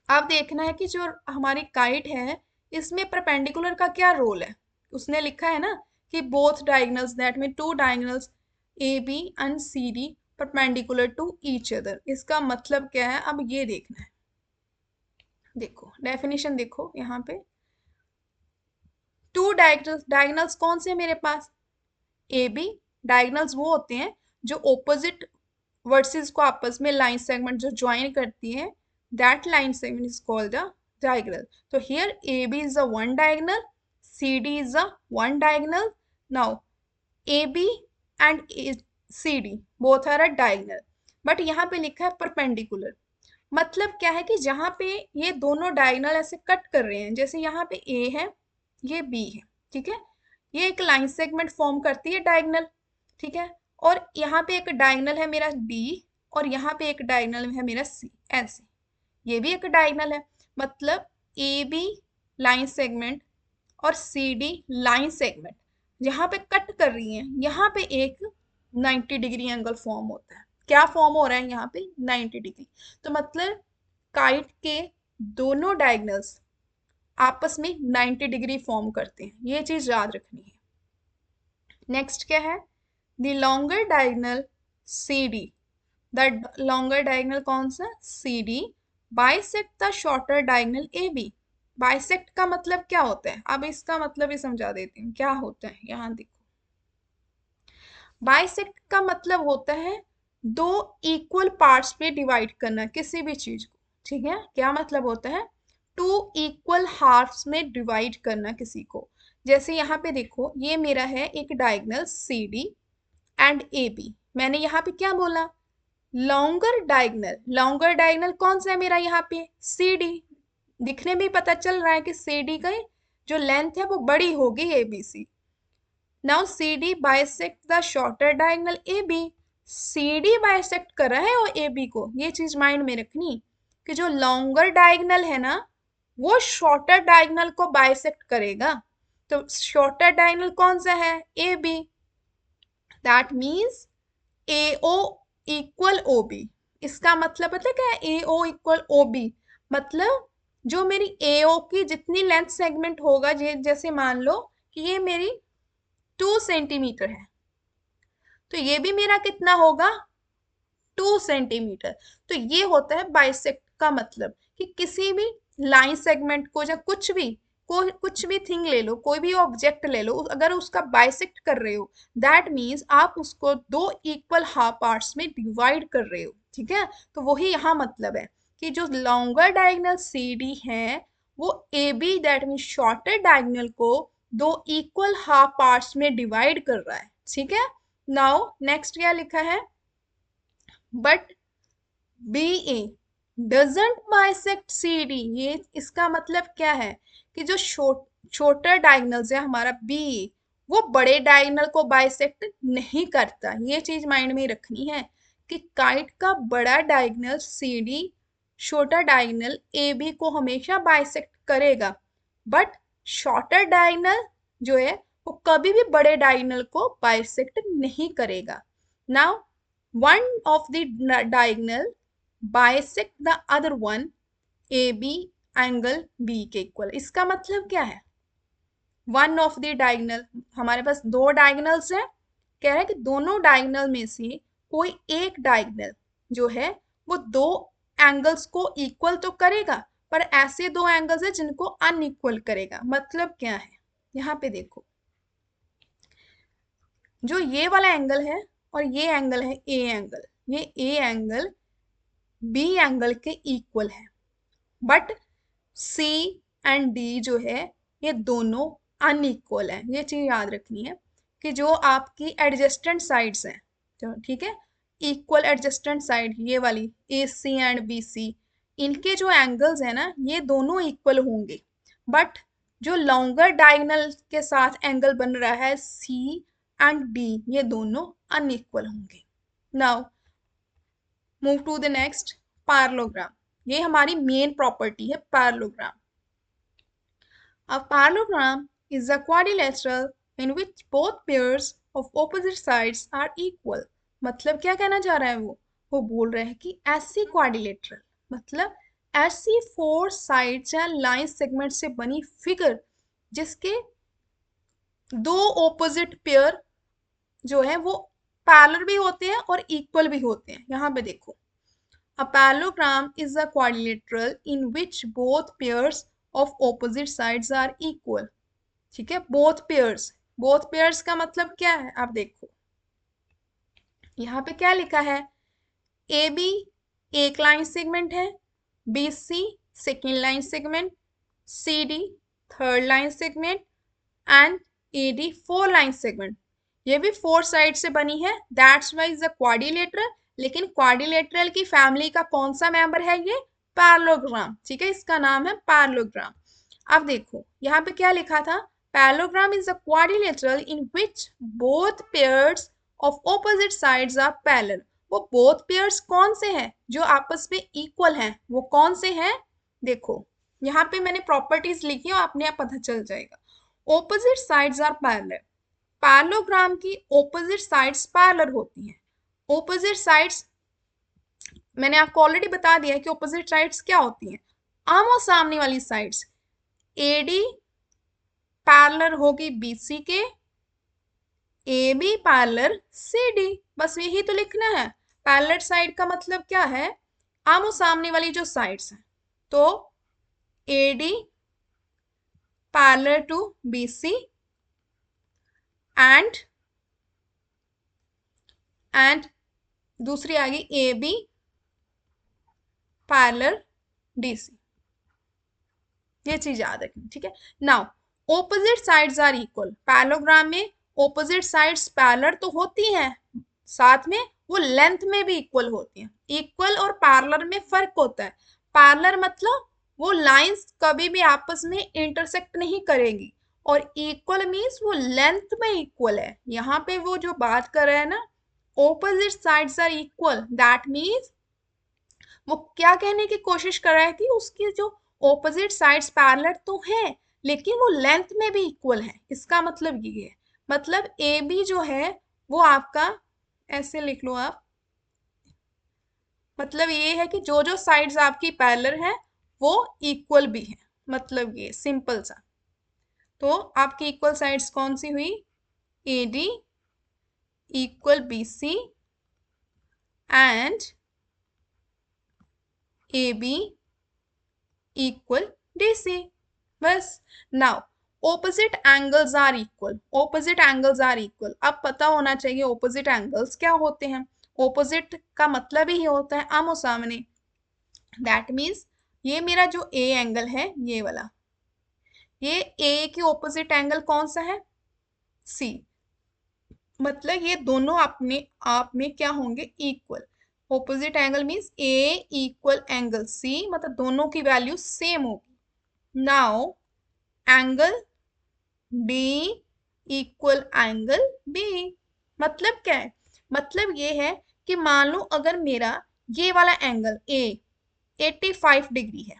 अब देखना है कि जो हमारी काइट है इसमें परपेंडिकुलर का क्या रोल है। उसने लिखा है ना कि both diagonals, that mean two diagonals AB and CD perpendicular to each other. इसका मतलब क्या है, अब ये देखना है। देखो डेफिनेशन देखो यहाँ पे, टू डायगोनल्स कौन से है मेरे पास, AB। डायगोनल्स वो होते हैं जो ऑपोजिट वर्सेस को आपस में लाइन सेगमेंट जो ज्वाइन करती है, that line segment is called the diagonal. तो here AB is a one diagonal, CD is a one diagonal. Now AB and CD both are a diagonal, but यहाँ पे लिखा है परपेंडिकुलर। मतलब क्या है कि जहाँ पे ये दोनों डायगोनल ऐसे कट कर रहे हैं, जैसे यहाँ पे A है, ये B है। ठीक है, ये एक लाइन सेगमेंट फॉर्म करती है डायगोनल। ठीक है, और यहाँ पे एक डायगोनल है मेरा D, और यहाँ पे एक डायगोनल है मेरा C, ऐसे ये भी एक डायगोनल है। मतलब AB लाइन सेगमेंट और CD लाइन सेगमेंट यहाँ पे कट कर रही हैं, यहाँ पे एक 90 डिग्री एंगल फॉर्म होता है। क्या फॉर्म हो रहा है यहाँ पे, 90 डिग्री। तो मतलब काइट के दोनों डायगोनल्स आपस में 90 डिग्री फॉर्म करते हैं, ये चीज याद रखनी है। नेक्स्ट क्या है, the longer diagonal CD, the longer diagonal कौन सा, CD bisect the shorter diagonal AB। Bisect का मतलब क्या होता है, अब इसका मतलब ही समझा देती हूँ क्या होता है। यहाँ देखो, बाइसेक्ट का मतलब होता है दो इक्वल पार्ट्स पे डिवाइड करना किसी भी चीज को। ठीक है, क्या मतलब होता है, टू इक्वल हाफ्स में डिवाइड करना किसी को। जैसे यहाँ पे देखो, ये मेरा है एक डायगोनल CD एंड AB। मैंने यहाँ पे क्या बोला, लॉन्गर डायगोनल। लॉन्गर डायगोनल कौन सा है मेरा, यहाँ पे CD। दिखने में पता चल रहा है कि CD का जो लेंथ है वो बड़ी होगी ABC। Now CD bisect the shorter diagonal AB. C D bisect कर रहा है और ए बी को, ये चीज माइंड में रखनी कि जो लॉन्गर डायगनल है ना वो शॉर्टर डायगनल को बाइसेक्ट करेगा। तो शॉर्टर डायगनल कौन सा है? A B. That means A O equal O B. इसका मतलब पता है क्या है? ए ओ इक्वल ओ बी मतलब जो मेरी ए ओ की जितनी लेंथ सेगमेंट होगा, जैसे मान लो कि ये मेरी 2 सेंटीमीटर है, तो ये भी मेरा कितना होगा? 2 सेंटीमीटर। तो ये होता है बाइसेक्ट का मतलब कि किसी भी लाइन सेगमेंट को या कुछ भी थिंग ले लो, कोई भी ऑब्जेक्ट ले लो, अगर उसका बाइसेक्ट कर रहे हो दैट मीन्स आप उसको दो इक्वल हाफ पार्ट्स में डिवाइड कर रहे हो। ठीक है, तो वही यहाँ मतलब है कि जो लॉन्गर डायगोनल सी डी है वो A B that means shorter diagonal को दो इक्वल हाफ पार्ट्स में डिवाइड कर रहा है। ठीक है, नाउ नेक्स्ट क्या लिखा है? But BA doesn't bisect CD। ये इसका मतलब क्या है कि जो छोटा डायगोनल्स है हमारा BA वो बड़े डायगोनल को बाइसेक्ट नहीं करता। ये चीज माइंड में रखनी है कि काइट का बड़ा डायगोनल CD छोटा डायगोनल AB को हमेशा बाइसेक्ट करेगा, बट शॉर्टर डायगोनल जो है वो कभी भी बड़े डायगोनल को बाइसेक्ट नहीं करेगा। Now one of the diagonal bisect the other one AB angle B के इक्वल। इसका मतलब क्या है? वन ऑफ द डायगोनल, हमारे पास दो डायगोनल्स हैं, कह रहा है कि दोनों डायगोनल में से कोई एक डायगोनल जो है वो दो एंगल्स को इक्वल तो करेगा, पर ऐसे दो एंगल्स है जिनको अनइक्वल करेगा। मतलब क्या है? यहाँ पे देखो, जो ये वाला एंगल है और ये एंगल है ए एंगल, ये ए एंगल बी एंगल के इक्वल है, बट सी एंड डी जो है ये दोनों अनइक्वल है। ये चीज याद रखनी है कि जो आपकी एडजस्टेंट साइड्स हैं, तो ठीक है, इक्वल एडजस्टेंट साइड ये वाली ए सी एंड बी सी, इनके जो एंगल्स है ना ये दोनों इक्वल होंगे, बट जो लॉन्गर डायगोनल के साथ एंगल बन रहा है सी एंड डी ये दोनों अनइक्वल होंगे। Now move to the next, parallelogram. ये हमारी मेन प्रॉपर्टी है parallelogram. A parallelogram is a quadrilateral in which both pairs of opposite sides are equal। मतलब क्या कहना चाह रहा है वो बोल रहे हैं कि ऐसी क्वाड्रिलेटरल मतलब ऐसी फोर साइड्स या लाइन सेगमेंट से बनी फिगर जिसके दो ऑपोजिट पेयर जो है वो पैरेलल भी होते हैं और इक्वल भी होते हैं। यहाँ पे देखो, a parallelogram is a quadrilateral in which both pairs of opposite sides are equal। ठीक है, both pairs का मतलब क्या है? आप देखो यहाँ पे क्या लिखा है? ए बी एक लाइन सेगमेंट है, B C second line segment, C D third line segment and A D four line segment. ये भी फोर साइड से बनी है, that's why is a quadrilateral. लेकिन क्वाड्रिलेटरल की फैमिली का कौन सा मेंबर है? ये पैरेललोग्राम। ठीक है, इसका नाम है पैरेललोग्राम। अब देखो यहाँ पे क्या लिखा था? Parallelogram is a quadrilateral in which both pairs of opposite sides are parallel. वो बोथ पेयर्स कौन से हैं जो आपस में इक्वल हैं? वो कौन से हैं? देखो यहाँ पे मैंने प्रॉपर्टीज लिखी और आपने आप पता चल जाएगा। Opposite sides are parallel, parallelogram की ऑपोजिट साइड्स पैरेलल होती हैं। ऑपोजिट साइड्स मैंने आपको ऑलरेडी बता दिया है कि ऑपोजिट साइड्स क्या होती हैं, आमो सामने वाली साइड्स। एडी पैरेलल होगी बीसी के, A B parallel C D, बस यही तो लिखना है। पैरेलल साइड का मतलब क्या है? आमो सामने वाली जो साइड्स हैं। तो A D parallel to B C and दूसरी आ गई A B parallel D C. ये चीज याद रखनी। ठीक है, now opposite sides are equal. Parallelogram में ऑपोजिट साइड्स पैरेलल तो होती हैं, साथ में वो लेंथ में भी इक्वल होती हैं। इक्वल और पैरेलल में फर्क होता है। पैरेलल मतलब वो लाइंस कभी भी आपस में इंटरसेक्ट नहीं करेंगी, और इक्वल मीन्स वो लेंथ में इक्वल है। यहाँ पे वो जो बात कर रहे हैं ना opposite sides are equal, that means वो क्या कहने की कोशिश कर रहा है कि उसकी जो ऑपोजिट साइड्स पैरेलल तो है लेकिन वो लेंथ में भी इक्वल है। इसका मतलब ये है, मतलब ए बी जो है वो आपका, ऐसे लिख लो आप, मतलब ये है कि जो जो साइड्स आपकी पैरेलल है वो इक्वल भी है, मतलब ये सिंपल सा। तो आपकी इक्वल साइड्स कौन सी हुई, A D equal B C and A B equal D C. बस। Now opposite angles are equal, opposite angles are equal. अब पता होना चाहिए ऑपोजिट एंगल्स क्या होते हैं। ऑपोजिट का मतलब ही होता है आमो सामने, दैट मीन्स ये मेरा जो ए एंगल है ये वाला, ये ए के ऑपोजिट एंगल कौन सा है, सी, मतलब ये दोनों अपने आप में क्या होंगे, equal. Opposite angle means A equal angle C, मतलब दोनों की वैल्यू सेम होगी। Now angle D equal angle B, मतलब क्या है, मतलब ये है कि मान लो अगर मेरा ये वाला एंगल ए 85 डिग्री है,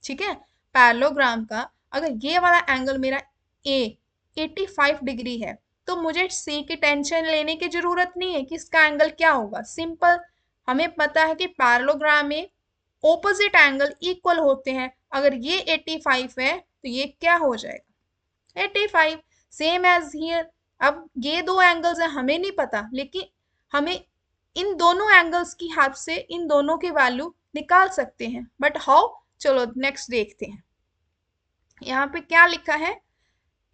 ठीक है, पैरेललोग्राम का अगर ये वाला एंगल मेरा ए 85 डिग्री है तो मुझे सी की टेंशन लेने की जरूरत नहीं है कि इसका एंगल क्या होगा। सिंपल, हमें पता है कि पैरेललोग्राम में ऑपोजिट एंगल इक्वल होते हैं। अगर ये 85 है तो ये क्या हो जाएगा, 85, सेम एज हियर। अब ये दो एंगल्स हैं, हमें नहीं पता, लेकिन हमें इन दोनों एंगल्स की हेल्प से इन दोनों की वैल्यू निकाल सकते हैं। बट हाउ, चलो नेक्स्ट देखते हैं। यहाँ पे क्या लिखा है,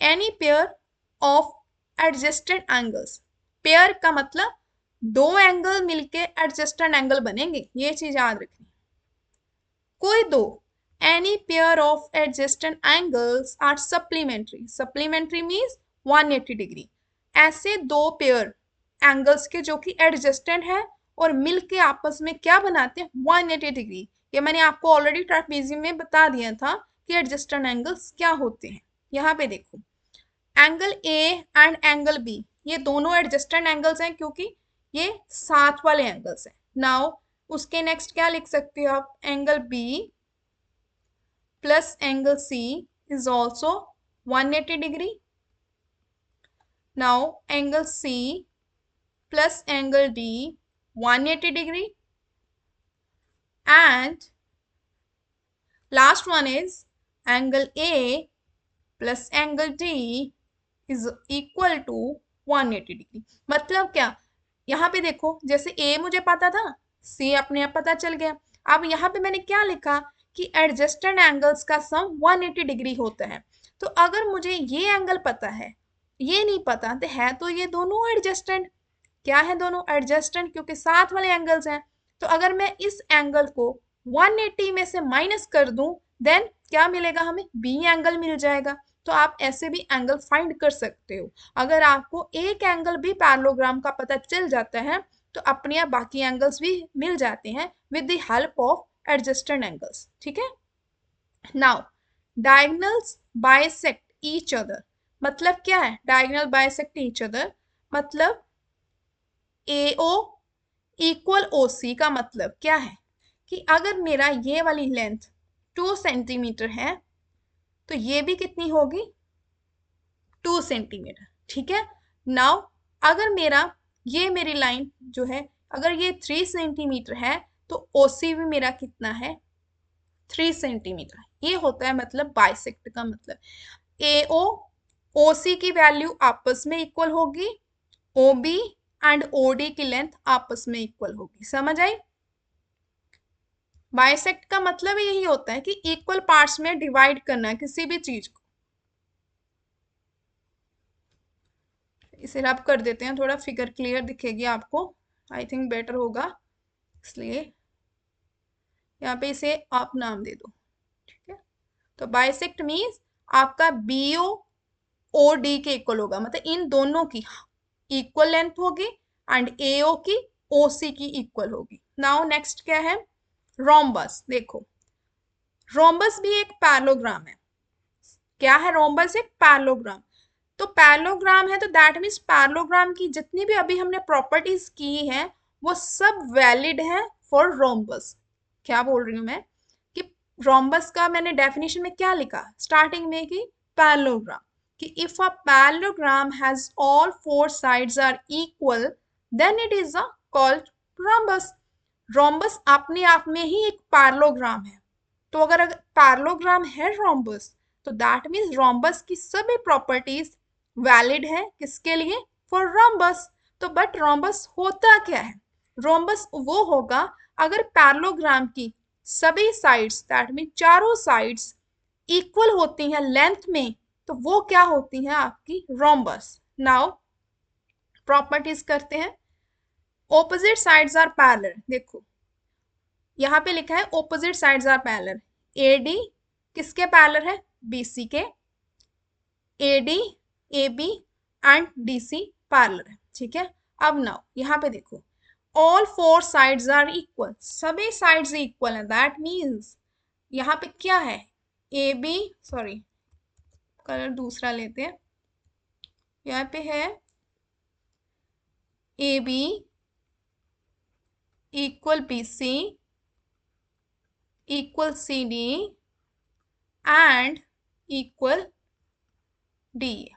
any pair of adjacent angles. Pair का मतलब दो एंगल मिलके एडजस्टेड एंगल बनेंगे, ये चीज याद रखनी। कोई दो, any pair of adjacent angles are supplementary, supplementary means 180 degree. ऐसे दो पेयर एंगल्स के जो कि एडजस्टेड है और मिलके आपस में क्या बनाते हैं, 180 डिग्री। ये मैंने आपको ऑलरेडी ट्रापेजियम में बता दिया था कि एडजस्टेड एंगल्स क्या होते हैं। यहाँ पे देखो, angle A and angle B, ये दोनों एडजस्टेड एंगल्स हैं क्योंकि ये साथ वाले एंगल्स हैं। नाउ उसके नेक्स्ट क्या लिख सकते हो आप, angle B plus angle C is also 180 degree. Now angle C plus angle D 180 degree and last one is angle A plus angle D is equal to 180 degree. मतलब क्या, यहाँ पे देखो जैसे A मुझे पता था, C अपने आप पता चल गया। अब यहाँ पे मैंने क्या लिखा कि एडजस्टेड एंगल्स का सम 180 डिग्री होता है। तो अगर मुझे ये एंगल पता है, ये नहीं पता, तो है तो ये दोनों एडजस्टेड। क्या है, दोनों एडजस्टेड क्योंकि साथ वाले एंगल्स हैं। तो अगर मैं इस एंगल को 180 में से माइनस कर दूं, देन क्या मिलेगा, हमें बी एंगल मिल जाएगा। तो आप ऐसे भी एंगल फाइंड कर सकते हो। अगर आपको एक एंगल भी पैरेललोग्राम का पता चल जाता है तो अपने आप बाकी एंगल्स भी मिल जाते हैं with the help of adjacent angles, ठीक है। Now diagonals bisect each other, मतलब क्या है डायगोनल बाइसेक्ट ईच अदर, मतलब AO इक्वल OC का मतलब क्या है कि अगर मेरा ये वाली लेंथ 2 सेंटीमीटर है तो ये भी कितनी होगी, 2 सेंटीमीटर, ठीक है। नाउ अगर मेरा ये मेरी लाइन जो है अगर ये 3 सेंटीमीटर है तो OC भी मेरा कितना है, 3 सेंटीमीटर। ये होता है मतलब बाइसेक्ट का मतलब AO OC की वैल्यू आपस में इक्वल होगी, OB एंड OD की लेंथ आपस में इक्वल होगी। समझ आई। बाइसेक्ट का मतलब यही होता है कि इक्वल पार्ट्स में डिवाइड करना है किसी भी चीज को। इसे रब कर देते हैं, थोड़ा फिगर क्लियर दिखेगी आपको, आई थिंक बेटर होगा, इसलिए यहाँ पे इसे आप नाम दे दो, ठीक है। तो बाइसेक्ट मीन्स आपका BO OD के इक्वल होगा, मतलब इन दोनों की इक्वल लेंथ होगी एंड AO की OC की इक्वल होगी। नाउ नेक्स्ट क्या है, रोम्बस। देखो रोम्बस भी एक पैरेललोग्राम है। क्या है रोम्बस, एक पैरेललोग्राम। तो पैरेललोग्राम है तो दैट मीन्स पैरेललोग्राम की जितनी भी अभी हमने प्रॉपर्टीज की है वो सब वैलिड है फॉर रोम्बस। क्या बोल रही हूँ मैं कि रोम्बस का मैंने डेफिनेशन में क्या लिखा स्टार्टिंग में कि पैरेललोग्राम, कि if a parallelogram has all four sides are equal then it is a called rhombus. Rhombus अपने आप में ही एक पैरेललोग्राम है। तो अगर पैरेललोग्राम है रोम्बस तो दैट मीन्स रोम्बस की सभी प्रॉपर्टीज वैलिड है किसके लिए फॉर रोम्बस। तो बट रोम्बस होता क्या है, रोम्बस वो होगा अगर पैरेललोग्राम की सभी साइड्स दैट मीन चारों साइड्स इक्वल होती हैं लेंथ में तो वो क्या होती हैं आपकी रोम्बस। नाउ प्रॉपर्टीज करते हैं। ऑपोजिट साइड्स आर पैरेलल, देखो यहाँ पे लिखा है opposite sides are parallel. AD किसके पैरेलल है, बीसी के। AD AB and DC parallel है, ठीक है। अब नाउ यहाँ पे देखो all four sides are equal, सभी साइड्स इक्वल है दैट मीन्स यहाँ पे क्या है ए बी, सॉरी कलर दूसरा लेते हैं, यहाँ पे है A B equal B C equal C D and equal D,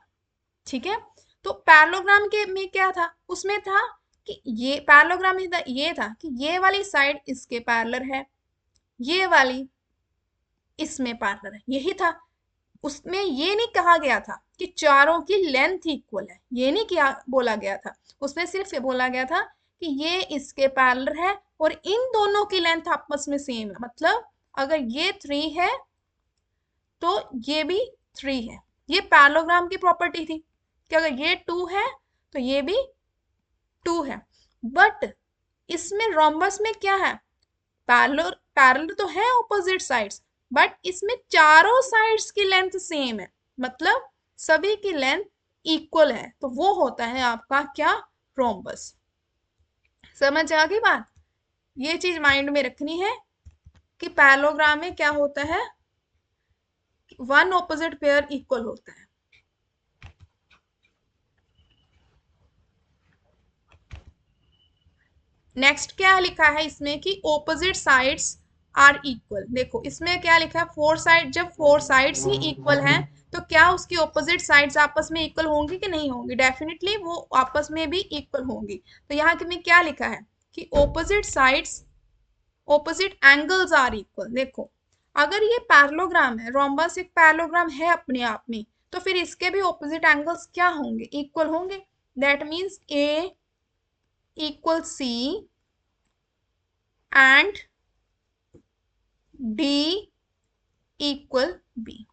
ठीक है। तो पैरेललोग्राम के में क्या था, उसमें था कि ये पैरेललोग्राम में ये था कि ये वाली साइड इसके पैरेलल है, ये वाली इसमें पैरेलल है, यही था। उसमें ये नहीं कहा गया था कि चारों की लेंथ इक्वल है, ये नहीं किया बोला गया था। उसमें सिर्फ ये बोला गया था कि ये इसके पैरेलल है और इन दोनों की लेंथ आपस में सेम है। मतलब अगर ये 3 है तो ये भी 3 है। ये पैरेललोग्राम की प्रॉपर्टी थी कि अगर ये 2 है तो ये भी 2 है। बट इसमें रोम्बस में क्या है, पैरेलल पैरेलल तो है ऑपोजिट साइड्स बट इसमें चारों साइड्स की लेंथ सेम है, मतलब सभी की लेंथ इक्वल है, तो वो होता है आपका क्या, रोम्बस। समझ आ गई बात। ये चीज माइंड में रखनी है कि पैरेललोग्राम में क्या होता है, वन ऑपोजिट पेयर इक्वल होता है। नेक्स्ट क्या लिखा है इसमें कि ऑपोजिट साइड्स आर इक्वल। देखो इसमें क्या लिखा है, फोर साइड, जब फोर साइड्स ही इक्वल हैं तो क्या उसकी ऑपोजिट साइड्स आपस में इक्वल होंगी कि नहीं होंगी, डेफिनेटली वो आपस में भी इक्वल होंगी। तो यहाँ में क्या लिखा है कि opposite sides opposite angles are equal. देखो अगर ये पैरेललोग्राम है, रोम्बस एक पैरेललोग्राम है अपने आप में, तो फिर इसके भी ऑपोजिट एंगल्स क्या होंगे, इक्वल होंगे। That means A equal C and D equal B,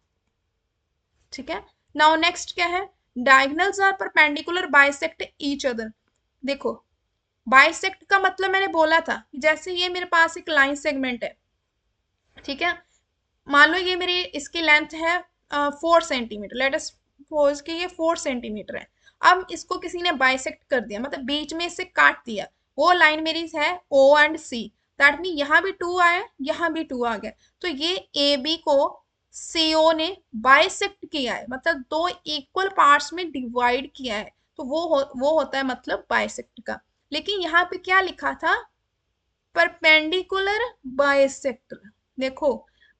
ठीक है। नाउ नेक्स्ट क्या है, diagonals are perpendicular bisect each other. देखो बाइसेक्ट का मतलब मैंने बोला था कि जैसे ये मेरे पास एक लाइन सेगमेंट है, ठीक है। मान लो ये मेरी इसकी लेंथ है 4 सेंटीमीटर, लेट अस सपोज कि ये 4 सेंटीमीटर है। अब इसको किसी ने बाइसेक्ट कर दिया, मतलब बीच में इसे काट दिया। वो लाइन मेरी है O and C, that mean यहाँ भी 2 आया, यहाँ भी 2 आ गया, तो ये ए बी को सीओ ने बाइसेक्ट किया है, मतलब दो इक्वल पार्ट्स में डिवाइड किया है, तो वो होता है मतलब बाइसेक्ट का। लेकिन यहाँ पे क्या लिखा था, परपेंडिकुलर बाइसेक्टर। देखो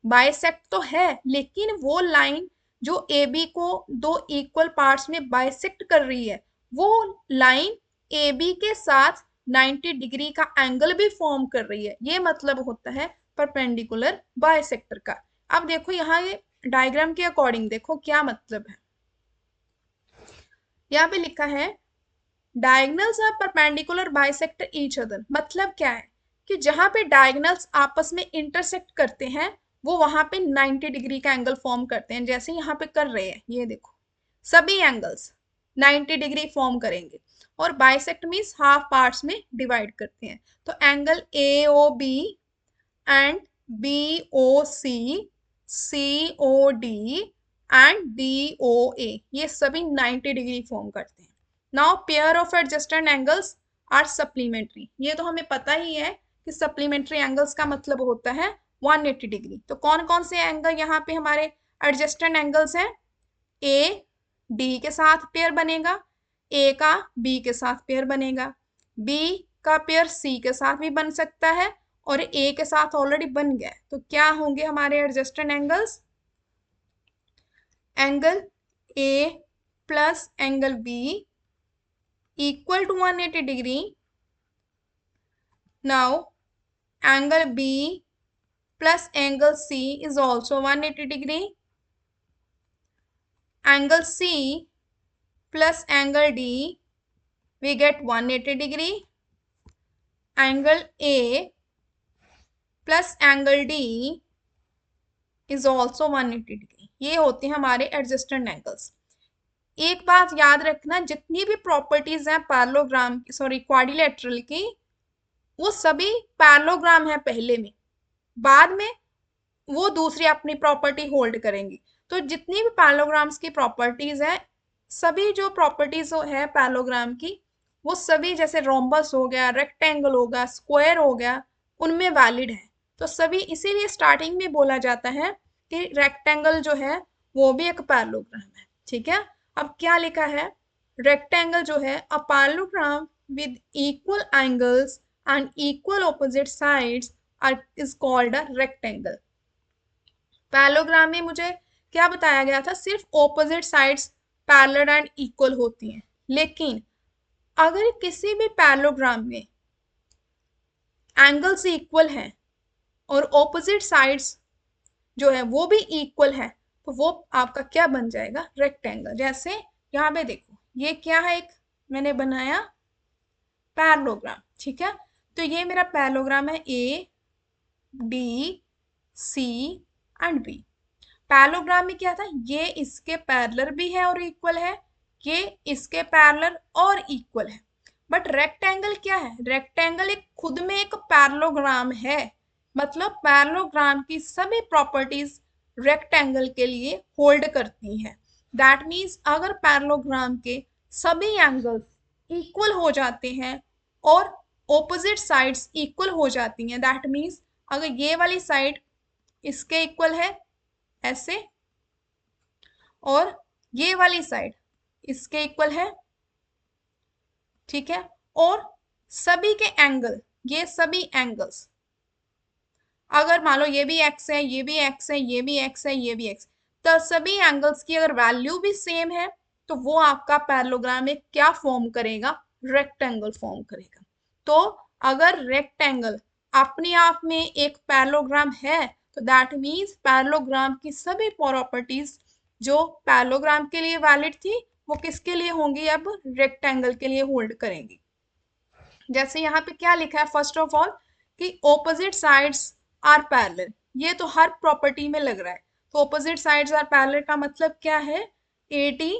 बाइसेक्ट तो है लेकिन वो लाइन जो ए बी को दो इक्वल पार्ट्स में बाइसेक्ट कर रही है, वो लाइन ए बी के साथ 90 डिग्री का एंगल भी फॉर्म कर रही है, ये मतलब होता है परपेंडिकुलर बाइसेक्टर का। अब देखो यहाँ ये डायग्राम के अकॉर्डिंग देखो क्या मतलब है, यहाँ पे लिखा है diagonals are perpendicular bisect each other. मतलब क्या है कि जहां पे डायगोनल्स आपस में इंटरसेक्ट करते हैं वो वहां पे 90 डिग्री का एंगल फॉर्म करते हैं, जैसे यहाँ पे कर रहे हैं, ये देखो सभी एंगल्स 90 डिग्री फॉर्म करेंगे। और बाइसेक्ट मीन्स हाफ पार्ट्स में डिवाइड करते हैं, तो angle A O B and B O C, C O D and D O A, ये सभी 90 डिग्री फॉर्म करते हैं। Now pair of adjacent angles are supplementary. ये तो हमें पता ही है कि सप्लीमेंट्री एंगल्स का मतलब होता है 180 डिग्री। तो कौन कौन से एंगल यहाँ पे हमारे एडजस्टेंट एंगल्स हैं, ए डी के साथ पेयर बनेगा, ए का बी के साथ पेयर बनेगा, बी का पेयर सी के साथ भी बन सकता है और ए के साथ ऑलरेडी बन गया है। तो क्या होंगे हमारे adjacent angles? Angle A plus angle B equal to 180 degree. Now angle B plus angle C is also 180 degree. Angle C plus angle D, we get 180 degree. Angle A plus angle D is also 180 degree. ये होते हैं हमारे adjacent angles. एक बात याद रखना, जितनी भी प्रॉपर्टीज हैं पैरेललोग्राम क्वाड्रिलेटरल की, वो सभी पैरेललोग्राम है पहले में, बाद में वो दूसरी अपनी प्रॉपर्टी होल्ड करेंगी। तो जितनी भी पैरेललोग्राम्स की प्रॉपर्टीज है, सभी जो प्रॉपर्टीज है पैरेललोग्राम की, वो सभी जैसे रोम्बस हो गया, रेक्टेंगल हो गया, स्क्वायर हो गया, उनमें वैलिड है। तो सभी इसीलिए स्टार्टिंग में बोला जाता है कि रेक्टेंगल जो है वो भी एक पैरेललोग्राम है। ठीक है, अब क्या लिखा है? रेक्टेंगल जो है a parallelogram with equal angles and equal opposite sides is called a rectangle. Parallelogram में मुझे क्या बताया गया था? सिर्फ opposite sides parallel and equal होती हैं, लेकिन अगर किसी भी पैरेललोग्राम में एंगल्स इक्वल हैं और ऑपोजिट साइड्स जो है वो भी इक्वल है, तो वो आपका क्या बन जाएगा? रेक्टेंगल। जैसे यहाँ पे देखो, ये क्या है? एक मैंने बनाया पैरेललोग्राम। ठीक है, तो ये मेरा पैरेललोग्राम है A D C and B. Parallelogram में क्या था? ये इसके पैरेलल भी है और इक्वल है, ये इसके पैरेलल और इक्वल है। बट रेक्टेंगल क्या है? रेक्टेंगल एक खुद में एक पैरेललोग्राम है, मतलब पैरेललोग्राम की सभी प्रॉपर्टीज रेक्टेंगल के लिए होल्ड करती हैं। दैट मीन्स अगर पैरेललोग्राम के सभी एंगल्स इक्वल हो जाते हैं और ऑपोजिट साइड्स इक्वल हो जाती हैं, दैट मीन्स अगर ये वाली साइड इसके इक्वल है ऐसे, और ये वाली साइड इसके इक्वल है, ठीक है, और सभी के एंगल, ये सभी एंगल्स, अगर मान लो ये भी एक्स है, ये भी एक्स है, ये भी एक्स है, ये भी एक्स, तो सभी एंगल्स की अगर वैल्यू भी सेम है, तो वो आपका पैरेललोग्राम में क्या फॉर्म करेगा? रेक्टेंगल फॉर्म करेगा। तो अगर रेक्टेंगल अपने आप में एक पैरेललोग्राम है, तो दैट मीन्स पैरेललोग्राम की सभी प्रॉपर्टीज जो पैरेललोग्राम के लिए वैलिड थी, वो किसके लिए होंगी? अब रेक्टेंगल के लिए होल्ड करेंगी। जैसे यहाँ पे क्या लिखा है? फर्स्ट ऑफ ऑल कि ऑपोजिट साइड्स आर पैरेलल, ये तो हर प्रॉपर्टी में लग रहा है। तो ऑपोजिट साइड्स आर पैरेलल का मतलब क्या है? AD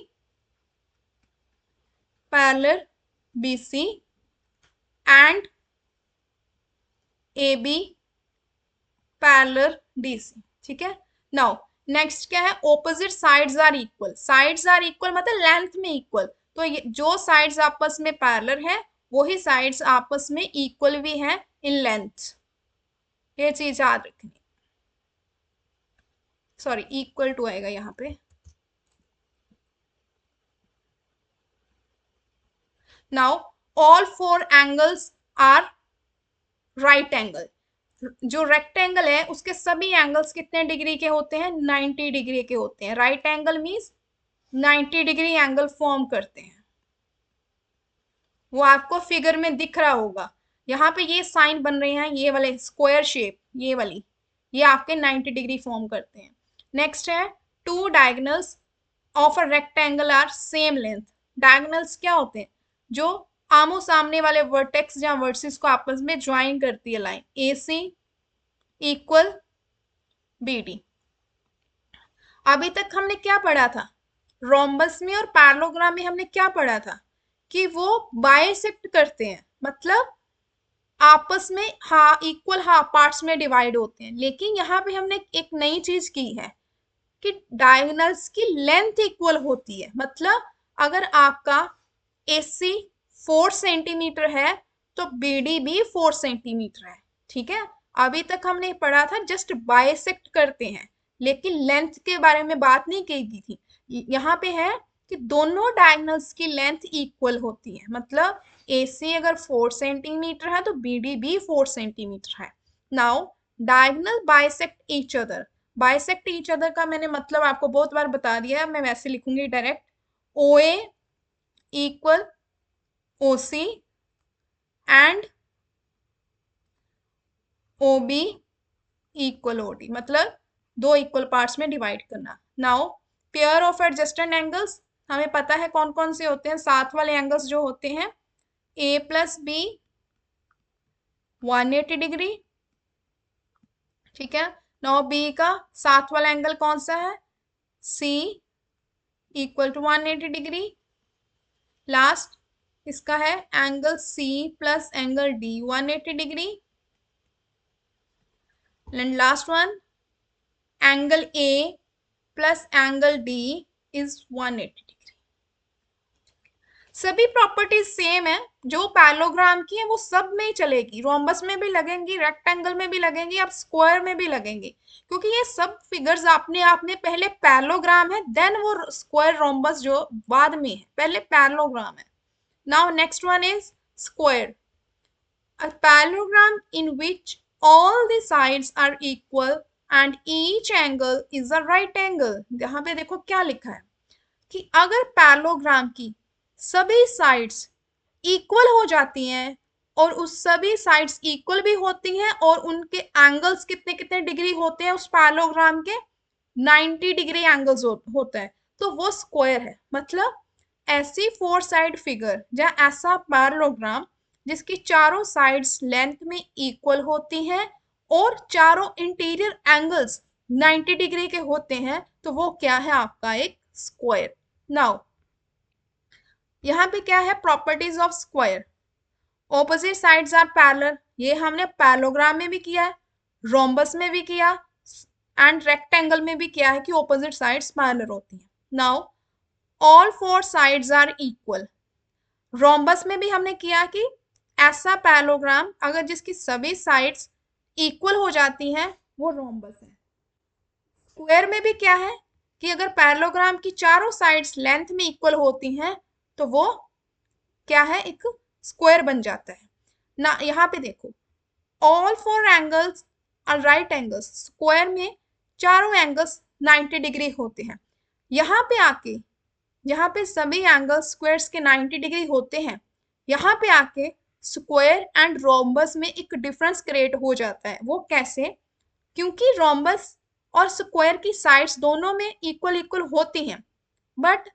parallel BC and AB parallel DC। ठीक है, नाउ नेक्स्ट क्या है? Opposite sides are equal. Sides are equal मतलब लेंथ में इक्वल, तो ये जो साइड्स आपस में पैरेलल है, वही साइड्स आपस में इक्वल भी हैं इन लेंथ। ये चीज याद रखनी, सॉरी इक्वल टू आएगा यहाँ पे। Now all four angles are right angle. जो रेक्टेंगल है उसके सभी एंगल्स कितने डिग्री के होते हैं? 90 डिग्री के होते हैं। Right angle means 90 degree angle form करते हैं, वो आपको फिगर में दिख रहा होगा। यहाँ पे ये साइन बन रहे हैं, ये वाले स्क्वायर शेप, ये वाली, ये आपके 90 डिग्री फॉर्म करते हैं। नेक्स्ट है two diagonals of a rectangle are same length. Diagonals क्या होते हैं? जो आमो सामने वाले वर्टेक्स या वर्सेस को आपस में ज्वाइन करती है लाइन। AC equal BD। अभी तक हमने क्या पढ़ा था? रोम्बस में और पैरेललोग्राम में हमने क्या पढ़ा था? कि वो बाइसेक्ट करते हैं, मतलब आपस में इक्वल हाफ पार्ट्स में डिवाइड होते हैं। लेकिन यहाँ पे हमने एक नई चीज की है कि डायगोनल्स की लेंथ इक्वल होती है। मतलब अगर आपका AC 4 सेंटीमीटर है, तो BD भी 4 सेंटीमीटर है। ठीक है, अभी तक हमने पढ़ा था जस्ट बाइसेक्ट करते हैं, लेकिन लेंथ के बारे में बात नहीं की थी। यहाँ पे है कि दोनों डायगोनल्स की लेंथ इक्वल होती है, मतलब AC अगर 4 सेंटीमीटर है तो BD भी 4 सेंटीमीटर है। Now diagonal bisect each other. Bisect each other का मैंने मतलब आपको बहुत बार बता दिया है, मैं वैसे लिखूंगी direct. OA equal OC and OB equal OD, मतलब दो इक्वल पार्ट्स में डिवाइड करना। Now pair of adjacent angles हमें पता है कौन कौन से होते हैं, साथ वाले एंगल्स जो होते हैं A प्लस B 180 डिग्री, ठीक है। नाउ B का साथ वाला एंगल कौन सा है, C equal to 180 degree. Last इसका है angle C plus angle D 180 degree. And last one angle A plus angle D is 180 degree. सभी प्रॉपर्टीज सेम है, जो पैरेललोग्राम की है वो सब में ही चलेगी, रोम्बस में भी लगेंगी, रेक्टेंगल में भी लगेंगी, अब स्क्वायर में भी लगेंगी, क्योंकि ये सब फिगर्स अपने आप में पहले पैरेललोग्राम है, देन वो स्क्वायर रोम्बस जो बाद में है, पहले पैरेललोग्राम है। Now next one is square, a parallelogram in which all the sides are equal and each angle is a right angle। यहाँ पे देखो क्या लिखा है कि अगर पैरेललोग्राम की सभी साइड्स इक्वल हो जाती हैं और उस सभी साइड्स इक्वल भी होती हैं और उनके एंगल्स कितने कितने डिग्री होते हैं उस पैरेललोग्राम के 90 डिग्री एंगल्स होता है, तो वो स्क्वायर है। मतलब ऐसी 4 साइड फिगर या ऐसा पैरेललोग्राम जिसकी चारों साइड्स लेंथ में इक्वल होती हैं और चारों इंटीरियर एंगल्स 90 डिग्री के होते हैं, तो वो क्या है, आपका एक स्क्वायर। नाउ यहाँ पे क्या है, properties of square. Opposite sides are parallel, ये हमने पैरेललोग्राम में भी किया है, रोम्बस में भी किया एंड रेक्टेंगल में भी किया है कि ऑपोजिट साइड्स पैरेलल होती हैं। Now all 4 sides are equal, rhombus में भी हमने किया कि ऐसा पैरेललोग्राम अगर जिसकी सभी साइड्स इक्वल हो जाती हैं वो रोम्बस है। स्क्वायर में भी क्या है कि अगर पैरेललोग्राम की चारों साइड्स लेंथ में इक्वल होती हैं तो वो क्या है, एक स्क्वायर बन जाता है ना। यहाँ पे देखो all 4 angles are right angles, square में चारों एंगल्स 90 डिग्री होते हैं। यहाँ पे आके, यहाँ पे सभी एंगल्स स्क्वायर्स के 90 डिग्री होते हैं, यहाँ पे आके स्क्वायर एंड रोम्बस में एक डिफरेंस क्रिएट हो जाता है। वो कैसे, क्योंकि रोम्बस और स्क्वायर की साइड्स दोनों में इक्वल इक्वल होती हैं, बट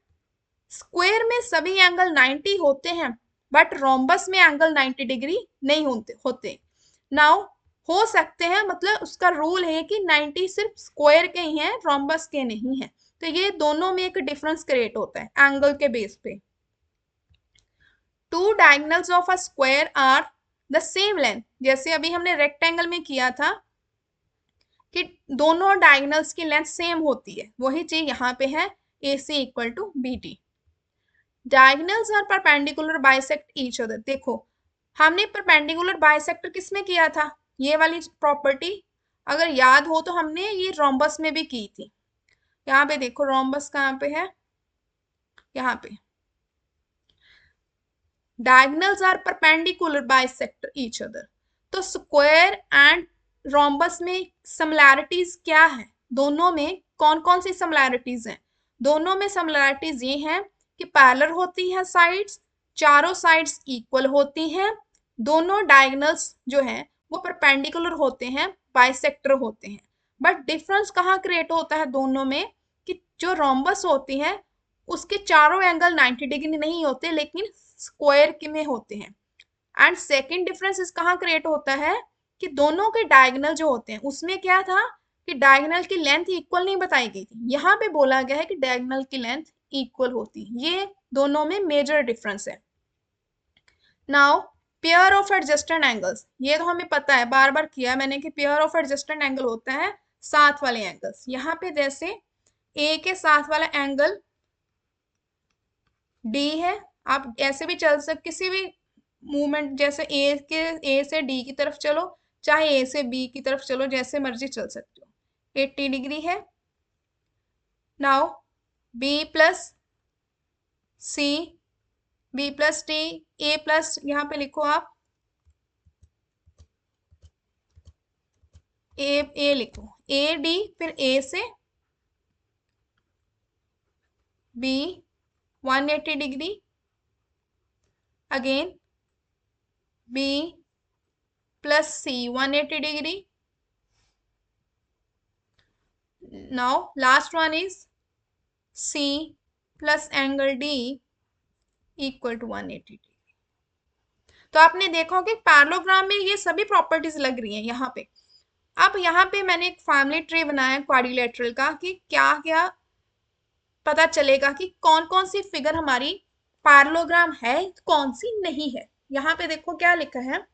स्क्वायर में सभी एंगल 90 होते हैं, बट रोम्बस में एंगल 90 डिग्री नहीं होते। नाउ हो सकते हैं, मतलब उसका रूल है कि 90 सिर्फ स्क्वायर के ही हैं, रोम्बस के नहीं है, तो ये दोनों में एक डिफरेंस क्रिएट होता है एंगल के बेस पे। Two diagonals of a square are the same length, जैसे अभी हमने रेक्टेंगल में किया था कि दोनों डायगोनल्स की लेंथ सेम होती है, वही चीज यहाँ पे है, AC equal to BD। Diagonals are perpendicular bisect each other. देखो हमने परपेंडिकुलर बाइसेक्टर किसमें किया था, ये वाली प्रॉपर्टी अगर याद हो तो हमने ये रोम्बस में भी की थी। यहाँ पे देखो रोम्बस कहाँ पे है, यहाँ पे diagonals are perpendicular bisector each other. तो स्क्वायर एंड रोम्बस में सिमिलैरिटीज क्या है, दोनों में कौन कौन सी सिमिलैरिटीज हैं, दोनों में सिमिलैरिटीज ये हैं कि पैरेलल होती हैं साइड्स, चारों साइड्स इक्वल होती हैं, दोनों डायगोनल्स जो हैं वो परपेंडिकुलर होते हैं, बाइसेक्टर होते हैं। बट डिफरेंस कहाँ क्रिएट होता है दोनों में, कि जो रोम्बस होती है उसके चारों एंगल 90 डिग्री नहीं होते, लेकिन स्क्वायर के में होते हैं। एंड सेकेंड डिफरेंस इस कहाँ क्रिएट होता है कि दोनों के डायगोनल जो होते हैं उसमें क्या था कि डायगोनल की लेंथ इक्वल नहीं बताई गई थी, यहाँ पे बोला गया है कि डायगोनल की लेंथ इक्वल होती है। ये दोनों में मेजर डिफरेंस है। Now pair of adjacent angles, ये तो हमें पता है, बार बार किया मैंने कि पेयर ऑफ एडजस्टेंट एंगल होता है साथ वाले एंगल्स। यहाँ पे जैसे A के साथ वाला एंगल D है, आप ऐसे भी चल सकते, किसी भी मूवमेंट जैसे A से D की तरफ चलो, चाहे A से B की तरफ चलो, जैसे मर्जी चल सकते हो, 80 डिग्री है। Now B plus C B plus D A plus, यहाँ पे लिखो आप ए लिखो, ए डी, फिर ए से B 180 degree, again B plus C 180 degree, now last one is C plus angle D equal to 180 degree. तो आपने देखा कि पैरेललोग्राम में ये सभी प्रॉपर्टीज लग रही हैं यहाँ पे। अब यहाँ पे मैंने एक फैमिली ट्री बनाया क्वाड्रिलेटरल का कि क्या क्या पता चलेगा कि कौन कौन सी फिगर हमारी पैरेललोग्राम है, कौन सी नहीं है। यहाँ पे देखो क्या लिखा है,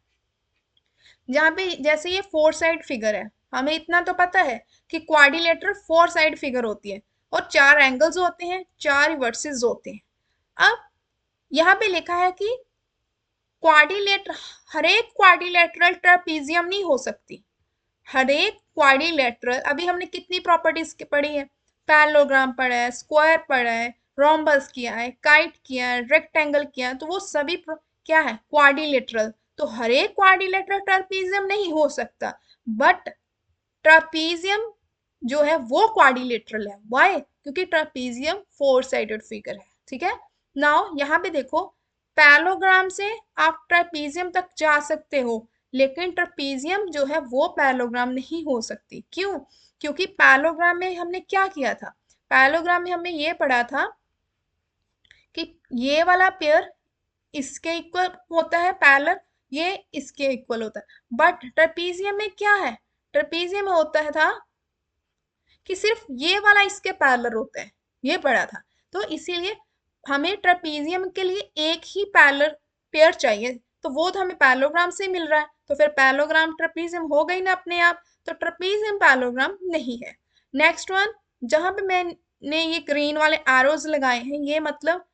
जहाँ पे जैसे ये 4 साइड फिगर है, हमें इतना तो पता है कि क्वाड्रिलेटरल 4 साइड फिगर होती है और 4 एंगल्स होते हैं, 4 वर्सेस होते हैं। अब यहाँ पे लिखा है कि क्वाड्रिलेटर, हर एक क्वाड्रिलेटरल ट्रेपीजियम नहीं हो सकती। हर एक क्वाड्रिलेटरल, अभी हमने कितनी प्रॉपर्टीज पढ़ी है, पैरेललोग्राम पढ़ा है, स्क्वायर पढ़ा है, रोम्बस किया है, काइट किया है, रेक्टेंगल किया है, तो वो सभी क्या है, क्वाड्रिलेटरल। तो हर एक क्वाड्रिलेटरल ट्रेपीजियम नहीं हो सकता, बट ट्रेपीजियम जो है वो क्वाड्रिलेटरल है। व्हाई? क्योंकि ट्रेपीजियम 4 साइडेड फिगर है। ठीक है, नाउ यहाँ पे देखो, पैरेललोग्राम से आप ट्रेपीजियम तक जा सकते हो, लेकिन ट्रेपीजियम जो है वो पैरेललोग्राम नहीं हो सकती। क्यों? क्योंकि पैरेललोग्राम में हमने क्या किया था, पैरेललोग्राम में हमने ये पढ़ा था कि ये वाला पेयर इसके इक्वल होता है पैरेलल, ये इसके इक्वल होता है। बट ट्रेपीजियम में क्या है, ट्रेपीजियम में होता है था कि सिर्फ ये वाला इसके पैरेलल होता है, ये पढ़ा था। तो इसीलिए हमें ट्रेपीजियम के लिए एक ही पैरेलल पेयर चाहिए, तो वो तो हमें पैरेललोग्राम से मिल रहा है, तो फिर पैरेललोग्राम ट्रेपीजियम हो गई ना अपने आप, तो ट्रेपीजियम पैरेललोग्राम नहीं है। नेक्स्ट वन, जहां पे मैंने ये ग्रीन वाले एरोज लगाए हैं, ये मतलब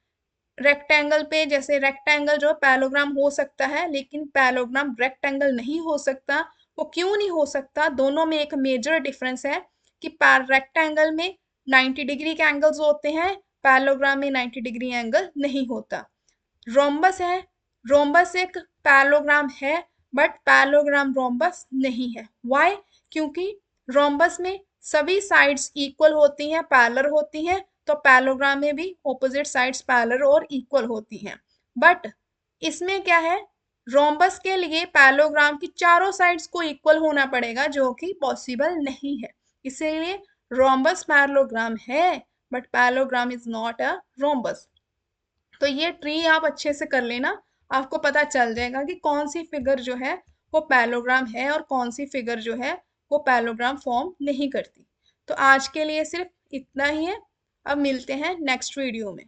रेक्टेंगल पे, जैसे रेक्टेंगल जो पैरेललोग्राम हो सकता है, लेकिन पैरेललोग्राम रेक्टेंगल नहीं हो सकता। वो क्यों नहीं हो सकता? दोनों में एक मेजर डिफरेंस है कि रेक्टेंगल में 90 डिग्री के एंगल्स होते हैं, पैरेललोग्राम में 90 डिग्री एंगल नहीं होता। रोम्बस है, रोम्बस एक पैरेललोग्राम है, बट पैरेललोग्राम रोम्बस नहीं है। व्हाई? क्योंकि रोम्बस में सभी साइड्स इक्वल होती हैं, पैरेलल होती हैं, तो पैरेललोग्राम में भी ऑपोजिट साइड्स पैरेलल और इक्वल होती हैं। बट इसमें क्या है, रोम्बस के लिए पैरेललोग्राम की चारों साइड्स को इक्वल होना पड़ेगा, जो कि पॉसिबल नहीं है। इसीलिए रोम्बस पैरेललोग्राम है, but parallelogram is not a rhombus. तो ये ट्री आप अच्छे से कर लेना, आपको पता चल जाएगा कि कौन सी फिगर जो है वो पैरेललोग्राम है और कौन सी फिगर जो है वो पैरेललोग्राम फॉर्म नहीं करती। तो आज के लिए सिर्फ इतना ही है, अब मिलते हैं नेक्स्ट वीडियो में।